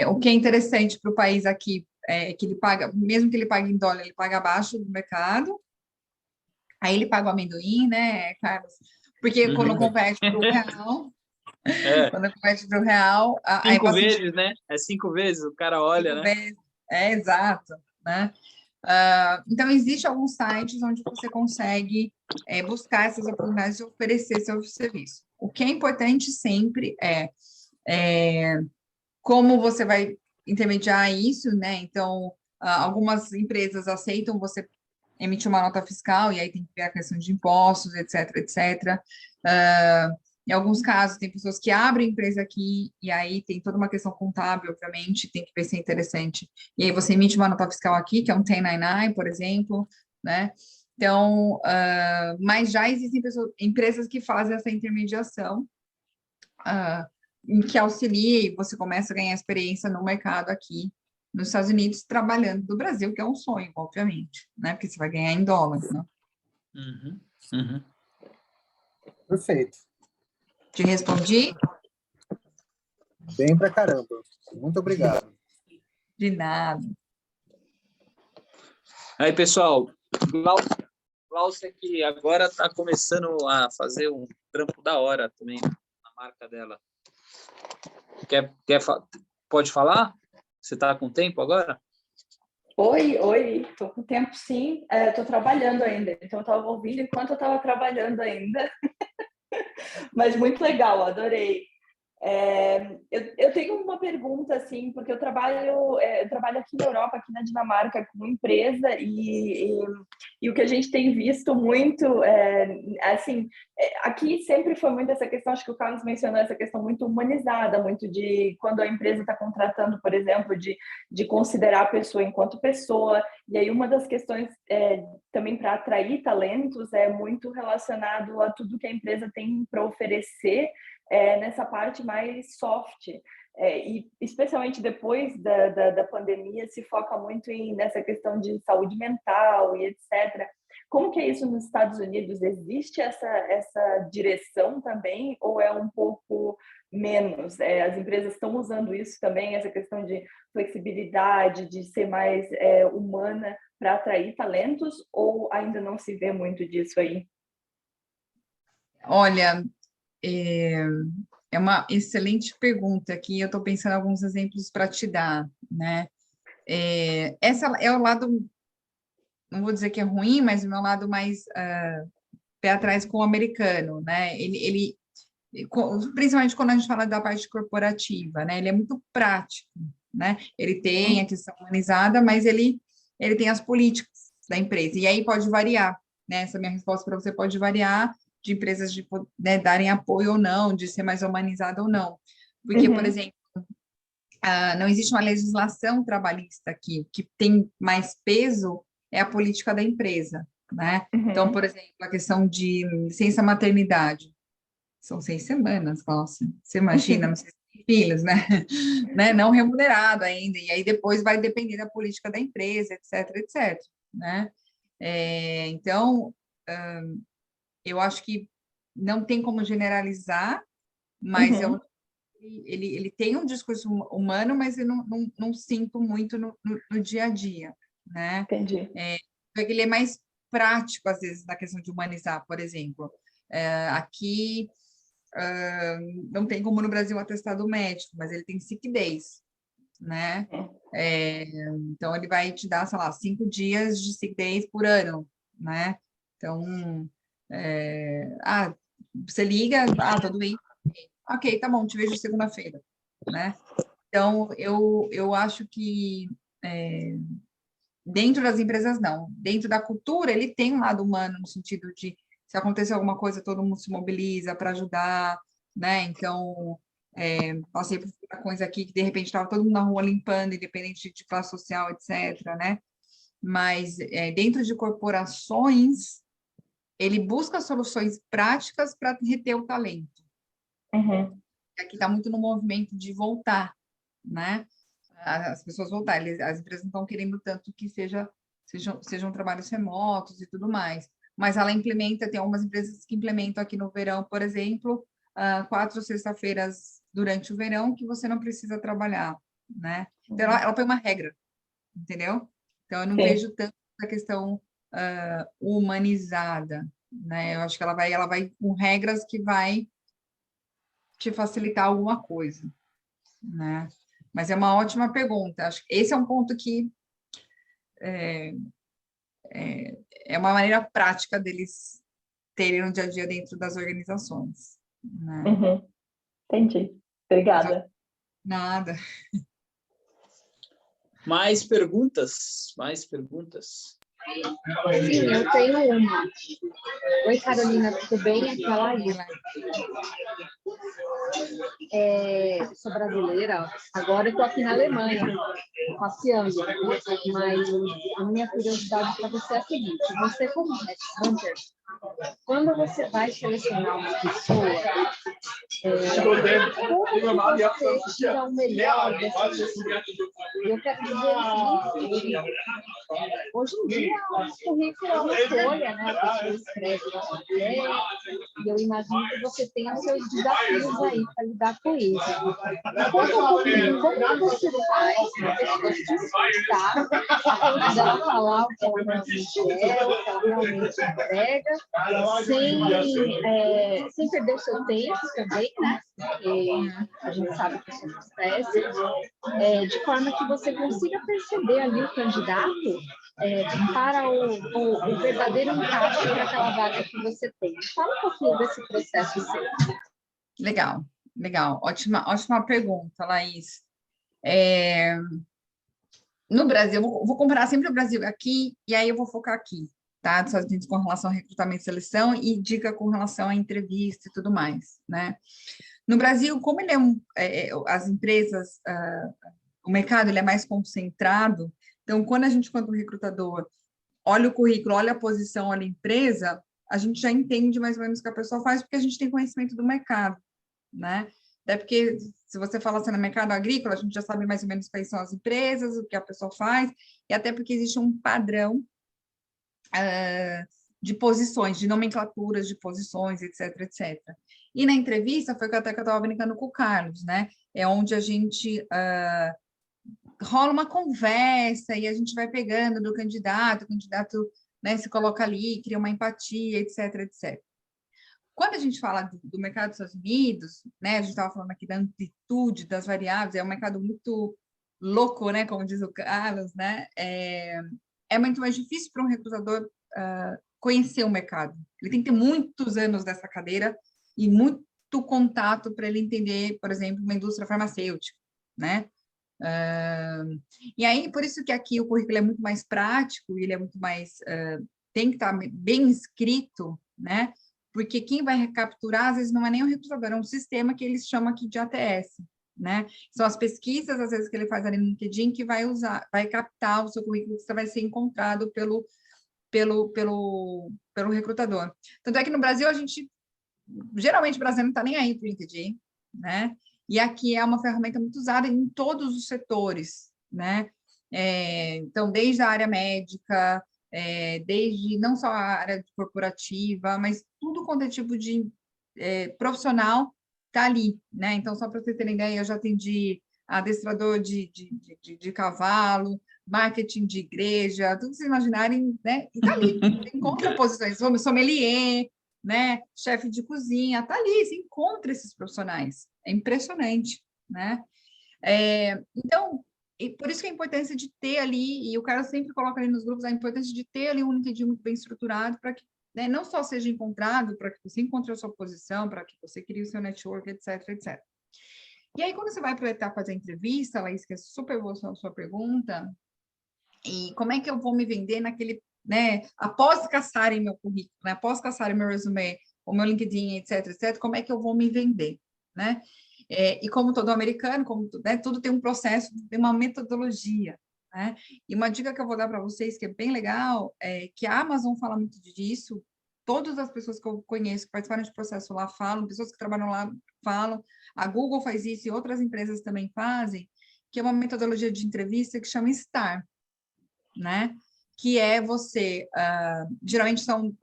O que é interessante para o país aqui é que ele paga, mesmo que ele pague em dólar, ele paga abaixo do mercado, aí ele paga o amendoim, né, Carlos? Porque quando compete para o real, quando compete para o real, aí é 5 bastante... vezes, né? É 5 vezes, o cara olha, né? Vezes. Exato, né? Então, existem alguns sites onde você consegue buscar essas oportunidades e oferecer seu serviço. O que é importante sempre é como você vai intermediar isso, né? Então, algumas empresas aceitam você emitir uma nota fiscal, e aí tem que ver a questão de impostos, etc, etc. Em alguns casos, tem pessoas que abrem empresa aqui, e aí tem toda uma questão contábil, obviamente, tem que ver se é interessante. E aí você emite uma nota fiscal aqui, que é um 1099, por exemplo, né? Então, mas já existem empresas que fazem essa intermediação, em que auxilia e você começa a ganhar experiência no mercado aqui nos Estados Unidos, trabalhando do Brasil, que é um sonho, obviamente, né? Porque você vai ganhar em dólar, né? Perfeito. Te respondi? Bem pra caramba. Muito obrigado. De nada. Aí, pessoal, Glaucia que agora está começando a fazer um trampo da hora também na marca dela. Pode falar? Você está com tempo agora? Oi, estou com tempo sim, estou trabalhando ainda, então eu estava ouvindo enquanto eu estava trabalhando ainda, mas muito legal, adorei. Eu tenho uma pergunta, assim, porque eu trabalho aqui na Europa, aqui na Dinamarca, com uma empresa, e o que a gente tem visto muito, aqui sempre foi muito essa questão, acho que o Carlos mencionou essa questão muito humanizada, muito de quando a empresa está contratando, por exemplo, de considerar a pessoa enquanto pessoa, e aí uma das questões também para atrair talentos é muito relacionado a tudo que a empresa tem para oferecer, nessa parte mais soft, e especialmente depois da pandemia se foca muito nessa questão de saúde mental e etc. Como que é isso nos Estados Unidos? Existe essa direção também ou é um pouco menos? As empresas estão usando isso também, essa questão de flexibilidade, de ser mais humana para atrair talentos, ou ainda não se vê muito disso aí? Olha, é uma excelente pergunta aqui. Eu estou pensando em alguns exemplos para te dar, né? Essa é o lado, não vou dizer que é ruim, mas o meu lado mais pé atrás com o americano, né? Principalmente quando a gente fala da parte corporativa, né? Ele é muito prático, né? Ele tem a questão humanizada, mas ele tem as políticas da empresa. E aí pode variar, né? Essa minha resposta para você pode variar de empresas de darem apoio ou não, de ser mais humanizada ou não. Porque, por exemplo, não existe uma legislação trabalhista aqui. O que tem mais peso é a política da empresa, né? Então, por exemplo, a questão de licença maternidade. São 6 semanas, Glaucia. Você imagina, não sei se tem filhos, né? Não remunerado ainda. E aí depois vai depender da política da empresa, etc, etc, né? Então, eu acho que não tem como generalizar, mas ele tem um discurso humano, mas eu não sinto muito no dia a dia, né? Entendi. Ele é mais prático, às vezes, na questão de humanizar, por exemplo. Aqui, não tem como no Brasil um atestado médico, mas ele tem sick days, né? Então, ele vai te dar, sei lá, 5 dias de sick days por ano, né? Então, você liga, tô doente. Ok, tá bom, te vejo segunda-feira, né? Então, eu acho que dentro das empresas, não. Dentro da cultura, ele tem um lado humano, no sentido de, se acontecer alguma coisa, todo mundo se mobiliza para ajudar, né? Então, passei por coisa aqui que, de repente, estava todo mundo na rua limpando, independente de classe social, etc., né? Mas, dentro de corporações, ele busca soluções práticas para reter o talento. Uhum. Aqui está muito no movimento de voltar, né? As pessoas voltarem. As empresas não estão querendo tanto que sejam trabalhos remotos e tudo mais. Mas ela implementa, tem algumas empresas que implementam aqui no verão, por exemplo, 4 sexta-feiras durante o verão que você não precisa trabalhar, né? Então, ela põe uma regra, entendeu? Então, eu não vejo tanto a questão humanizada, né? Eu acho que ela vai com regras que vai te facilitar alguma coisa, né? Mas é uma ótima pergunta. Acho que esse é um ponto que é uma maneira prática deles terem no dia a dia dentro das organizações, né? Uhum. Entendi. Obrigada. Nada. Mais perguntas? Mais perguntas? Sim, eu tenho uma. Oi, Carolina, tudo bem? Aqui é a Laíla. Sou brasileira, agora eu estou aqui na Alemanha, passeando, mas a minha curiosidade para você é a seguinte: você, como headhunter, quando você vai selecionar uma pessoa, como você tira o melhor dessa pessoa? Eu quero dizer o seguinte: hoje em dia, o currículo é uma folha, né? A pessoa escreve lá na tela, e eu imagino que você tenha seus desafios aí para lidar com isso. Conta um pouquinho, como você faz para a pessoa se esforçar a ponto dela falar o que ela realmente é, o que ela realmente entrega, sem perder o seu tempo também, né? Porque a gente sabe que isso acontece, de forma que você consiga perceber ali o candidato para o verdadeiro encaixe para aquela vaga que você tem. Fala um pouquinho desse processo seu. Legal, legal. Ótima pergunta, Laís. No Brasil, eu vou comparar sempre o Brasil aqui, e aí eu vou focar aqui, tá? Dos Estados Unidos com relação a recrutamento e seleção e dica com relação à entrevista e tudo mais, né? No Brasil, como ele as empresas, o mercado ele é mais concentrado, então, quando a gente, quanto recrutador, olha o currículo, olha a posição, olha a empresa, a gente já entende mais ou menos o que a pessoa faz, porque a gente tem conhecimento do mercado, né? Até porque, se você fala assim no mercado agrícola, a gente já sabe mais ou menos quais são as empresas, o que a pessoa faz, e até porque existe um padrão de posições, de nomenclaturas de posições, etc, etc. E na entrevista, foi até que eu estava brincando com o Carlos, né? É onde a gente rola uma conversa e a gente vai pegando do candidato, o candidato, né, se coloca ali, cria uma empatia, etc, etc. Quando a gente fala do mercado dos Estados Unidos, né, a gente estava falando aqui da amplitude das variáveis, é um mercado muito louco, né, como diz o Carlos, né, é muito mais difícil para um recrutador conhecer o mercado. Ele tem que ter muitos anos dessa cadeira e muito contato para ele entender, por exemplo, uma indústria farmacêutica, né? E aí, por isso que aqui o currículo é muito mais prático, ele é muito mais... tem que estar bem escrito, né? Porque quem vai recapturar, às vezes, não é nem o recrutador, é um sistema que eles chamam aqui de ATS, né? São as pesquisas, às vezes, que ele faz ali no LinkedIn, que vai captar o seu currículo, que você vai ser encontrado pelo recrutador. Tanto é que no Brasil, geralmente, o Brasil não está nem aí para o LinkedIn, né? E aqui é uma ferramenta muito usada em todos os setores, né? Então, desde a área médica, desde não só a área corporativa, mas tudo quanto é tipo de profissional está ali, né? Então, só para você terem ideia, eu já atendi adestrador de cavalo, marketing de igreja, tudo que vocês imaginarem, né? E está ali, você encontra posições, sommelier, né? Chefe de cozinha, está ali, você encontra esses profissionais. É impressionante, né? Então, e por isso que a importância de ter ali, e o cara sempre coloca ali nos grupos, a importância de ter ali um LinkedIn muito bem estruturado para que, né, não só seja encontrado, para que você encontre a sua posição, para que você crie o seu network, etc, etc. E aí, quando você vai para a etapa da entrevista, Laís, que é super boa a sua pergunta, e como é que eu vou me vender naquele, né, após caçarem meu currículo, né, após caçarem meu resume, o meu LinkedIn, etc, como é que eu vou me vender, né? E como todo americano, como né, tudo tem um processo, tem uma metodologia, né? E uma dica que eu vou dar para vocês, que é bem legal, é que a Amazon fala muito disso, todas as pessoas que eu conheço que participaram de processo lá falam, pessoas que trabalham lá falam, a Google faz isso e outras empresas também fazem, que é uma metodologia de entrevista que chama STAR, né? Que é você, geralmente são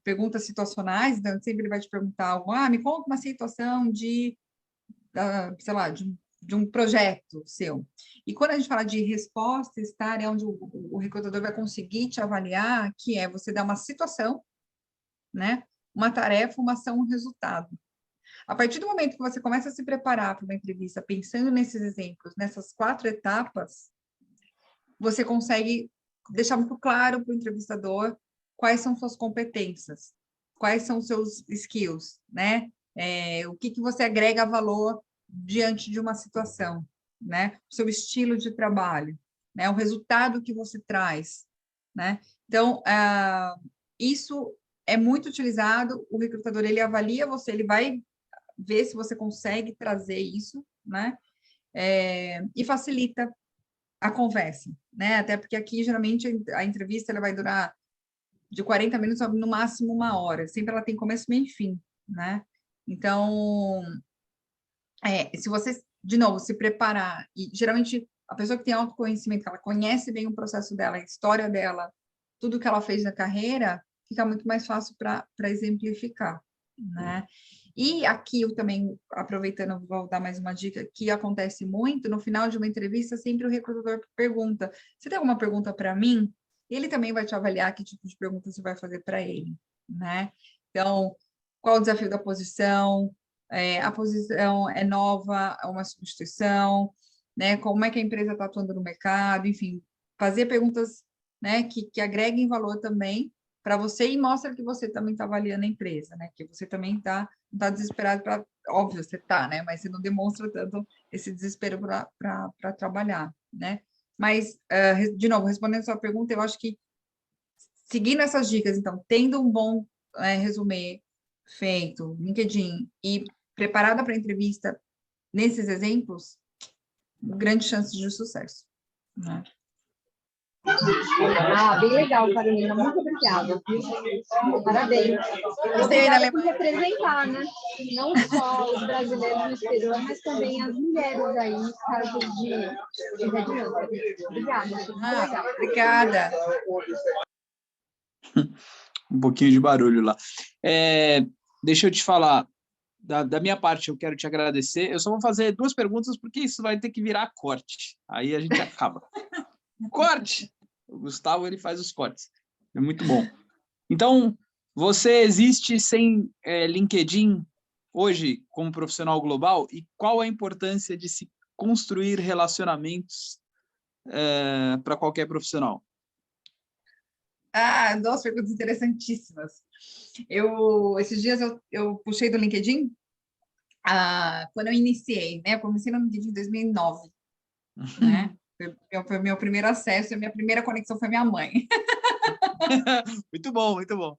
perguntas situacionais, então sempre ele vai te perguntar algo, me conta uma situação de, sei lá, de um projeto seu. E quando a gente fala de resposta, STAR é onde o recrutador vai conseguir te avaliar, que é você dar uma situação, né? Uma tarefa, uma ação, um resultado. A partir do momento que você começa a se preparar para uma entrevista, pensando nesses exemplos, nessas 4 etapas, você consegue deixar muito claro para o entrevistador quais são suas competências, quais são seus skills, né? O que você agrega valor diante de uma situação, né? O seu estilo de trabalho, né? O resultado que você traz, né? Então, isso é muito utilizado, o recrutador, ele avalia você, ele vai ver se você consegue trazer isso, né? E facilita a conversa, né? Até porque aqui, geralmente, a entrevista ela vai durar de 40 minutos, no máximo 1 hora. Sempre ela tem começo, meio e fim, né? Então, se você, de novo, se preparar, e geralmente a pessoa que tem autoconhecimento, que ela conhece bem o processo dela, a história dela, tudo que ela fez na carreira, fica muito mais fácil para exemplificar, né? E aqui eu também, aproveitando, vou dar mais uma dica, que acontece muito, no final de uma entrevista, sempre o recrutador pergunta, você tem alguma pergunta para mim? Ele também vai te avaliar que tipo de pergunta você vai fazer para ele, né? Então, qual o desafio da posição? A posição é nova, é uma substituição, né? Como é que a empresa está atuando no mercado? Enfim, fazer perguntas, né, que agreguem valor também para você e mostra que você também está avaliando a empresa, né? Que você também não tá desesperado para... Óbvio, você está, né? Mas você não demonstra tanto esse desespero para trabalhar, né? Mas, de novo, respondendo a sua pergunta, eu acho que seguindo essas dicas, então, tendo um bom resumê feito, LinkedIn, e preparada para a entrevista nesses exemplos, grande chance de sucesso, né? Bem legal, Carolina. Muito obrigada. Parabéns. Obrigada por representar, né? Não só os brasileiros no exterior, mas também as mulheres aí, casos de Red. Obrigada. Obrigada. Um pouquinho de barulho lá. Deixa eu te falar, da minha parte, eu quero te agradecer. Eu só vou fazer 2 perguntas, porque isso vai ter que virar corte. Aí a gente acaba. Corte! O Gustavo, ele faz os cortes. É muito bom. Então, você existe sem LinkedIn hoje como profissional global? E qual a importância de se construir relacionamentos para qualquer profissional? 2 perguntas interessantíssimas. Esses dias eu puxei do LinkedIn, quando eu iniciei, né? Eu comecei no LinkedIn em 2009, né? Foi meu primeiro acesso, a minha primeira conexão foi minha mãe. Muito bom, muito bom.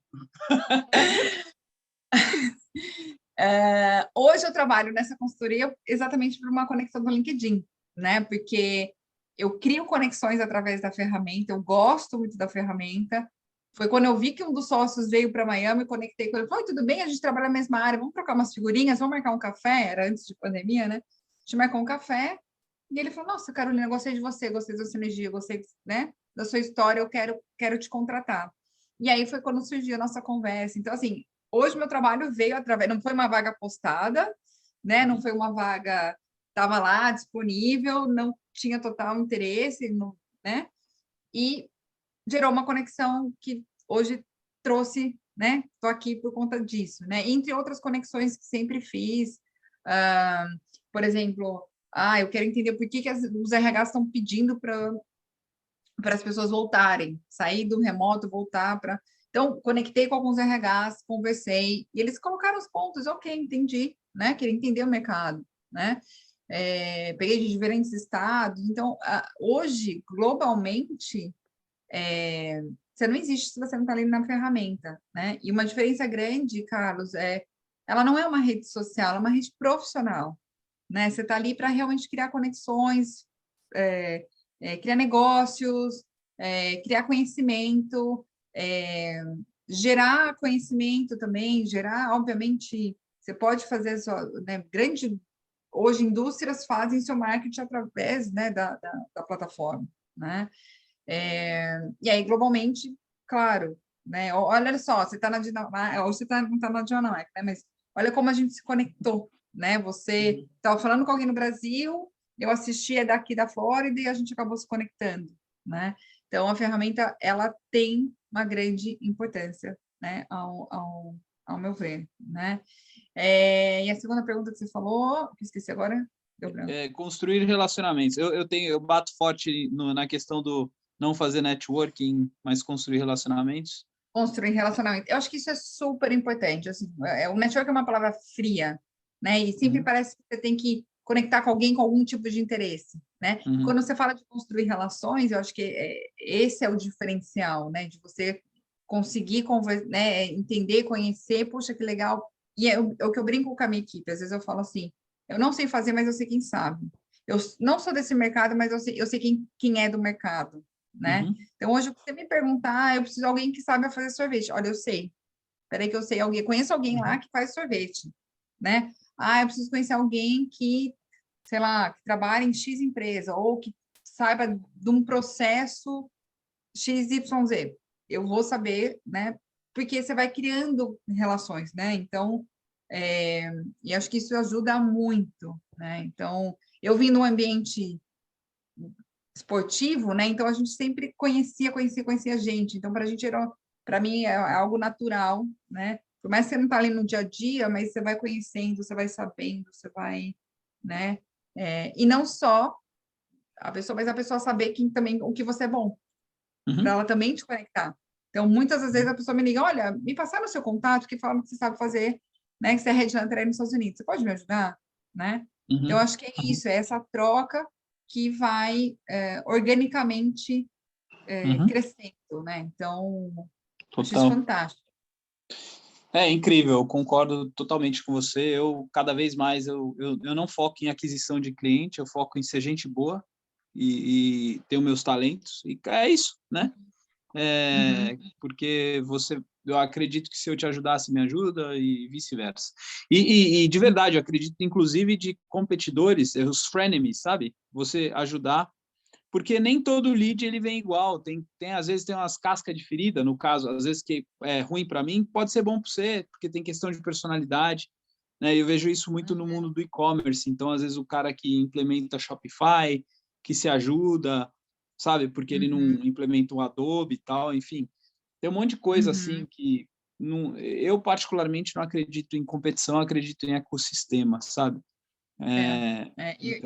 Hoje eu trabalho nessa consultoria exatamente por uma conexão do LinkedIn, né? Porque eu crio conexões através da ferramenta, eu gosto muito da ferramenta. Foi quando eu vi que um dos sócios veio para Miami, conectei com ele, falei, tudo bem, a gente trabalha na mesma área, vamos trocar umas figurinhas, vamos marcar um café? Era antes de pandemia, né? A gente marcou um café, e ele falou, nossa, Carolina, gostei de você, gostei da sua energia, gostei, né, da sua história, eu quero te contratar. E aí foi quando surgiu a nossa conversa. Então, assim, hoje meu trabalho veio através, não foi uma vaga postada, né? Não foi uma vaga, estava lá disponível, não tinha total interesse, né? E gerou uma conexão que hoje trouxe, né? Estou aqui por conta disso, né? Entre outras conexões que sempre fiz, por exemplo, eu quero entender por que os RH estão pedindo para as pessoas voltarem, sair do remoto, voltar para... Então, conectei com alguns RHs, conversei, e eles colocaram os pontos, ok, entendi, né? Queria entender o mercado. né? Peguei de diferentes estados. Então, hoje, globalmente, você não existe se você não está ali na ferramenta, né? E uma diferença grande, Carlos, ela não é uma rede social, ela é uma rede profissional, né? Você está ali para realmente criar conexões, criar negócios, criar conhecimento, gerar conhecimento também, obviamente, você pode fazer né, hoje indústrias fazem seu marketing através, né, da plataforma, né? E aí, globalmente, claro, né? Olha só, você está na Dinamarca, ou você não está na Dinamarca, né? Mas olha como a gente se conectou, né? Você estava falando com alguém no Brasil, eu assistia daqui da Flórida e a gente acabou se conectando, né? Então, a ferramenta, ela tem uma grande importância, né? Ao meu ver, né? E a segunda pergunta que você falou, que eu esqueci agora, deu branco. Construir relacionamentos. Eu bato forte na questão do não fazer networking, mas construir relacionamentos. Construir relacionamento. Eu acho que isso é super importante. Assim, o network é uma palavra fria, né? E sempre parece que você tem que conectar com alguém com algum tipo de interesse, né? Quando você fala de construir relações, eu acho que esse é o diferencial, né? De você conseguir né? Entender, conhecer, puxa, que legal. E é o que eu brinco com a minha equipe. Às vezes eu falo assim, eu não sei fazer, mas eu sei quem sabe. Eu não sou desse mercado, mas eu sei quem é do mercado, né? Então, hoje, você me perguntar, eu preciso de alguém que sabe fazer sorvete. Olha, eu sei. Espera aí que eu sei. Conheço alguém lá que faz sorvete, né? Eu preciso conhecer alguém que, sei lá, que trabalha em X empresa ou que saiba de um processo XYZ. Eu vou saber, né? Porque você vai criando relações, né? Então, e acho que isso ajuda muito, né? Então, eu vim num ambiente esportivo, né? Então a gente sempre conhecia a gente. Então para mim é algo natural, né? Por mais que você não está ali no dia a dia, mas você vai conhecendo, você vai sabendo, você vai, né? E não só a pessoa, mas a pessoa saber também o que você é bom, para ela também te conectar. Então muitas das vezes a pessoa me liga, olha, me passaram o seu contato, que fala que você sabe fazer, né? Que você é headhunter aí nos Estados Unidos, você pode me ajudar, né? Então acho que é isso, é essa troca que vai organicamente crescendo, né? Então, acho isso fantástico. É incrível, eu concordo totalmente com você. Eu, cada vez mais, eu não foco em aquisição de cliente, eu foco em ser gente boa e ter os meus talentos. E é isso, né? Porque eu acredito que se eu te ajudasse, me ajuda e vice-versa. E de verdade, eu acredito, inclusive, de competidores, os frenemies, sabe? Você ajudar, porque nem todo lead ele vem igual. Às vezes tem umas cascas de ferida, no caso, às vezes que é ruim para mim, pode ser bom para você, porque tem questão de personalidade, né? Eu vejo isso muito no mundo do e-commerce. Então, às vezes o cara que implementa Shopify, que se ajuda, sabe? Porque ele não implementa o Adobe e tal, enfim. Tem um monte de coisa assim que eu particularmente não acredito em competição, acredito em ecossistema, sabe? E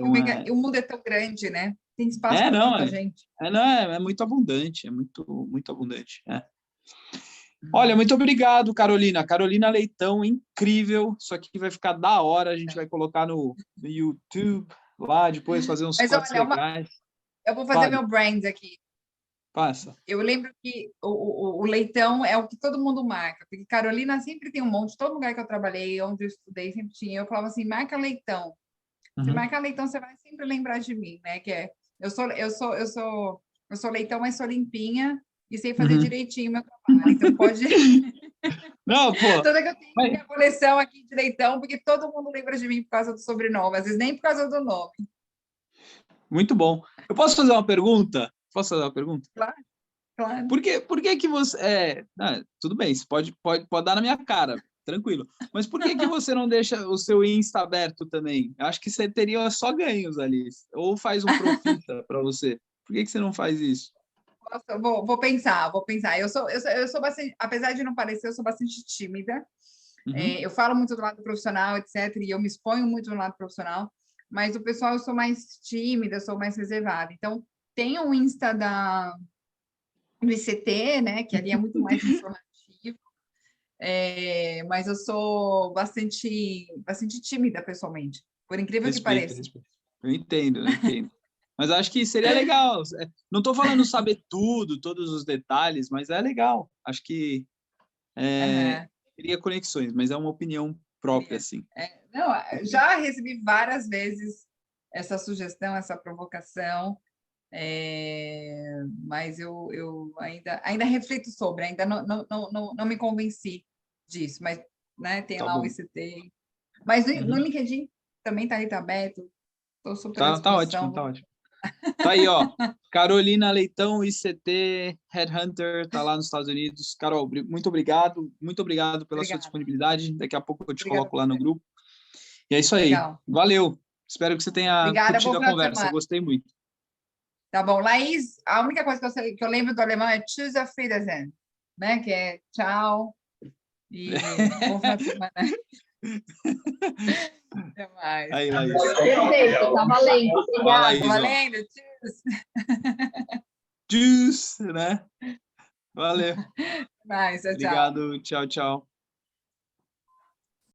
o mundo é tão grande, né? Tem espaço para tanta gente. É muito abundante, é muito abundante. Olha, muito obrigado, Carolina. Carolina Leitão, incrível. Isso aqui vai ficar da hora. A gente vai colocar no YouTube lá, depois fazer uns cortes legais. Eu vou fazer meu brand aqui. Passa. Eu lembro que o leitão é o que todo mundo marca, porque Carolina sempre tem um monte, todo lugar que eu trabalhei, onde eu estudei, sempre tinha. Eu falava assim, marca leitão. Se marcar leitão, você vai sempre lembrar de mim, né? Que eu sou leitão, mas sou limpinha e sei fazer direitinho o meu trabalho. Então pode. Não, pô. Toda que eu tenho minha coleção aqui de leitão, porque todo mundo lembra de mim por causa do sobrenome, às vezes nem por causa do nome. Muito bom. Eu posso fazer uma pergunta? Posso fazer uma pergunta? Claro. Por que você... tudo bem, você pode dar na minha cara, tranquilo. Mas por que você não deixa o seu Insta aberto também? Eu acho que você teria só ganhos ali. Ou faz um profita para você. Por que você não faz isso? Nossa, vou pensar. Eu sou bastante, apesar de não parecer, eu sou bastante tímida. Eu falo muito do lado profissional, etc. E eu me exponho muito no lado profissional. Mas o pessoal, eu sou mais tímida, eu sou mais reservada. Então, tem um Insta do ICT, né? Que ali é muito mais informativo. Mas eu sou bastante tímida, pessoalmente. Por incrível que Respeito, pareça. respeito. Eu entendo. Mas acho que seria legal. Não estou falando saber tudo, todos os detalhes, mas é legal. Acho que teria conexões, mas é uma opinião própria, assim. Não, já recebi várias vezes essa sugestão, essa provocação, mas eu ainda reflito sobre, ainda não me convenci disso, mas né, tem Tá lá o bom. ICT. Mas no LinkedIn também tá aberto. Estou super à Tá disposição. ótimo, tá ótimo. Tá aí, ó. Carolina Leitão, ICT, Headhunter, tá lá nos Estados Unidos. Carol, muito obrigado pela sua disponibilidade. Daqui a pouco eu te coloco lá no grupo. E é isso aí. Legal. Valeu. Espero que você tenha Obrigada, curtido bom a final de conversa. semana. Gostei muito. Tá bom. Laís, a única coisa que eu lembro do alemão é Tschüss auf Wiedersehen, né? Que é tchau e bom final de semana. Até mais. Aí, Laís. Perfeito, tá valendo. Obrigada. Tá valendo? Tschüss. Tschüss, né? Valeu. Mais, tchau. Obrigado. Tchau, tchau.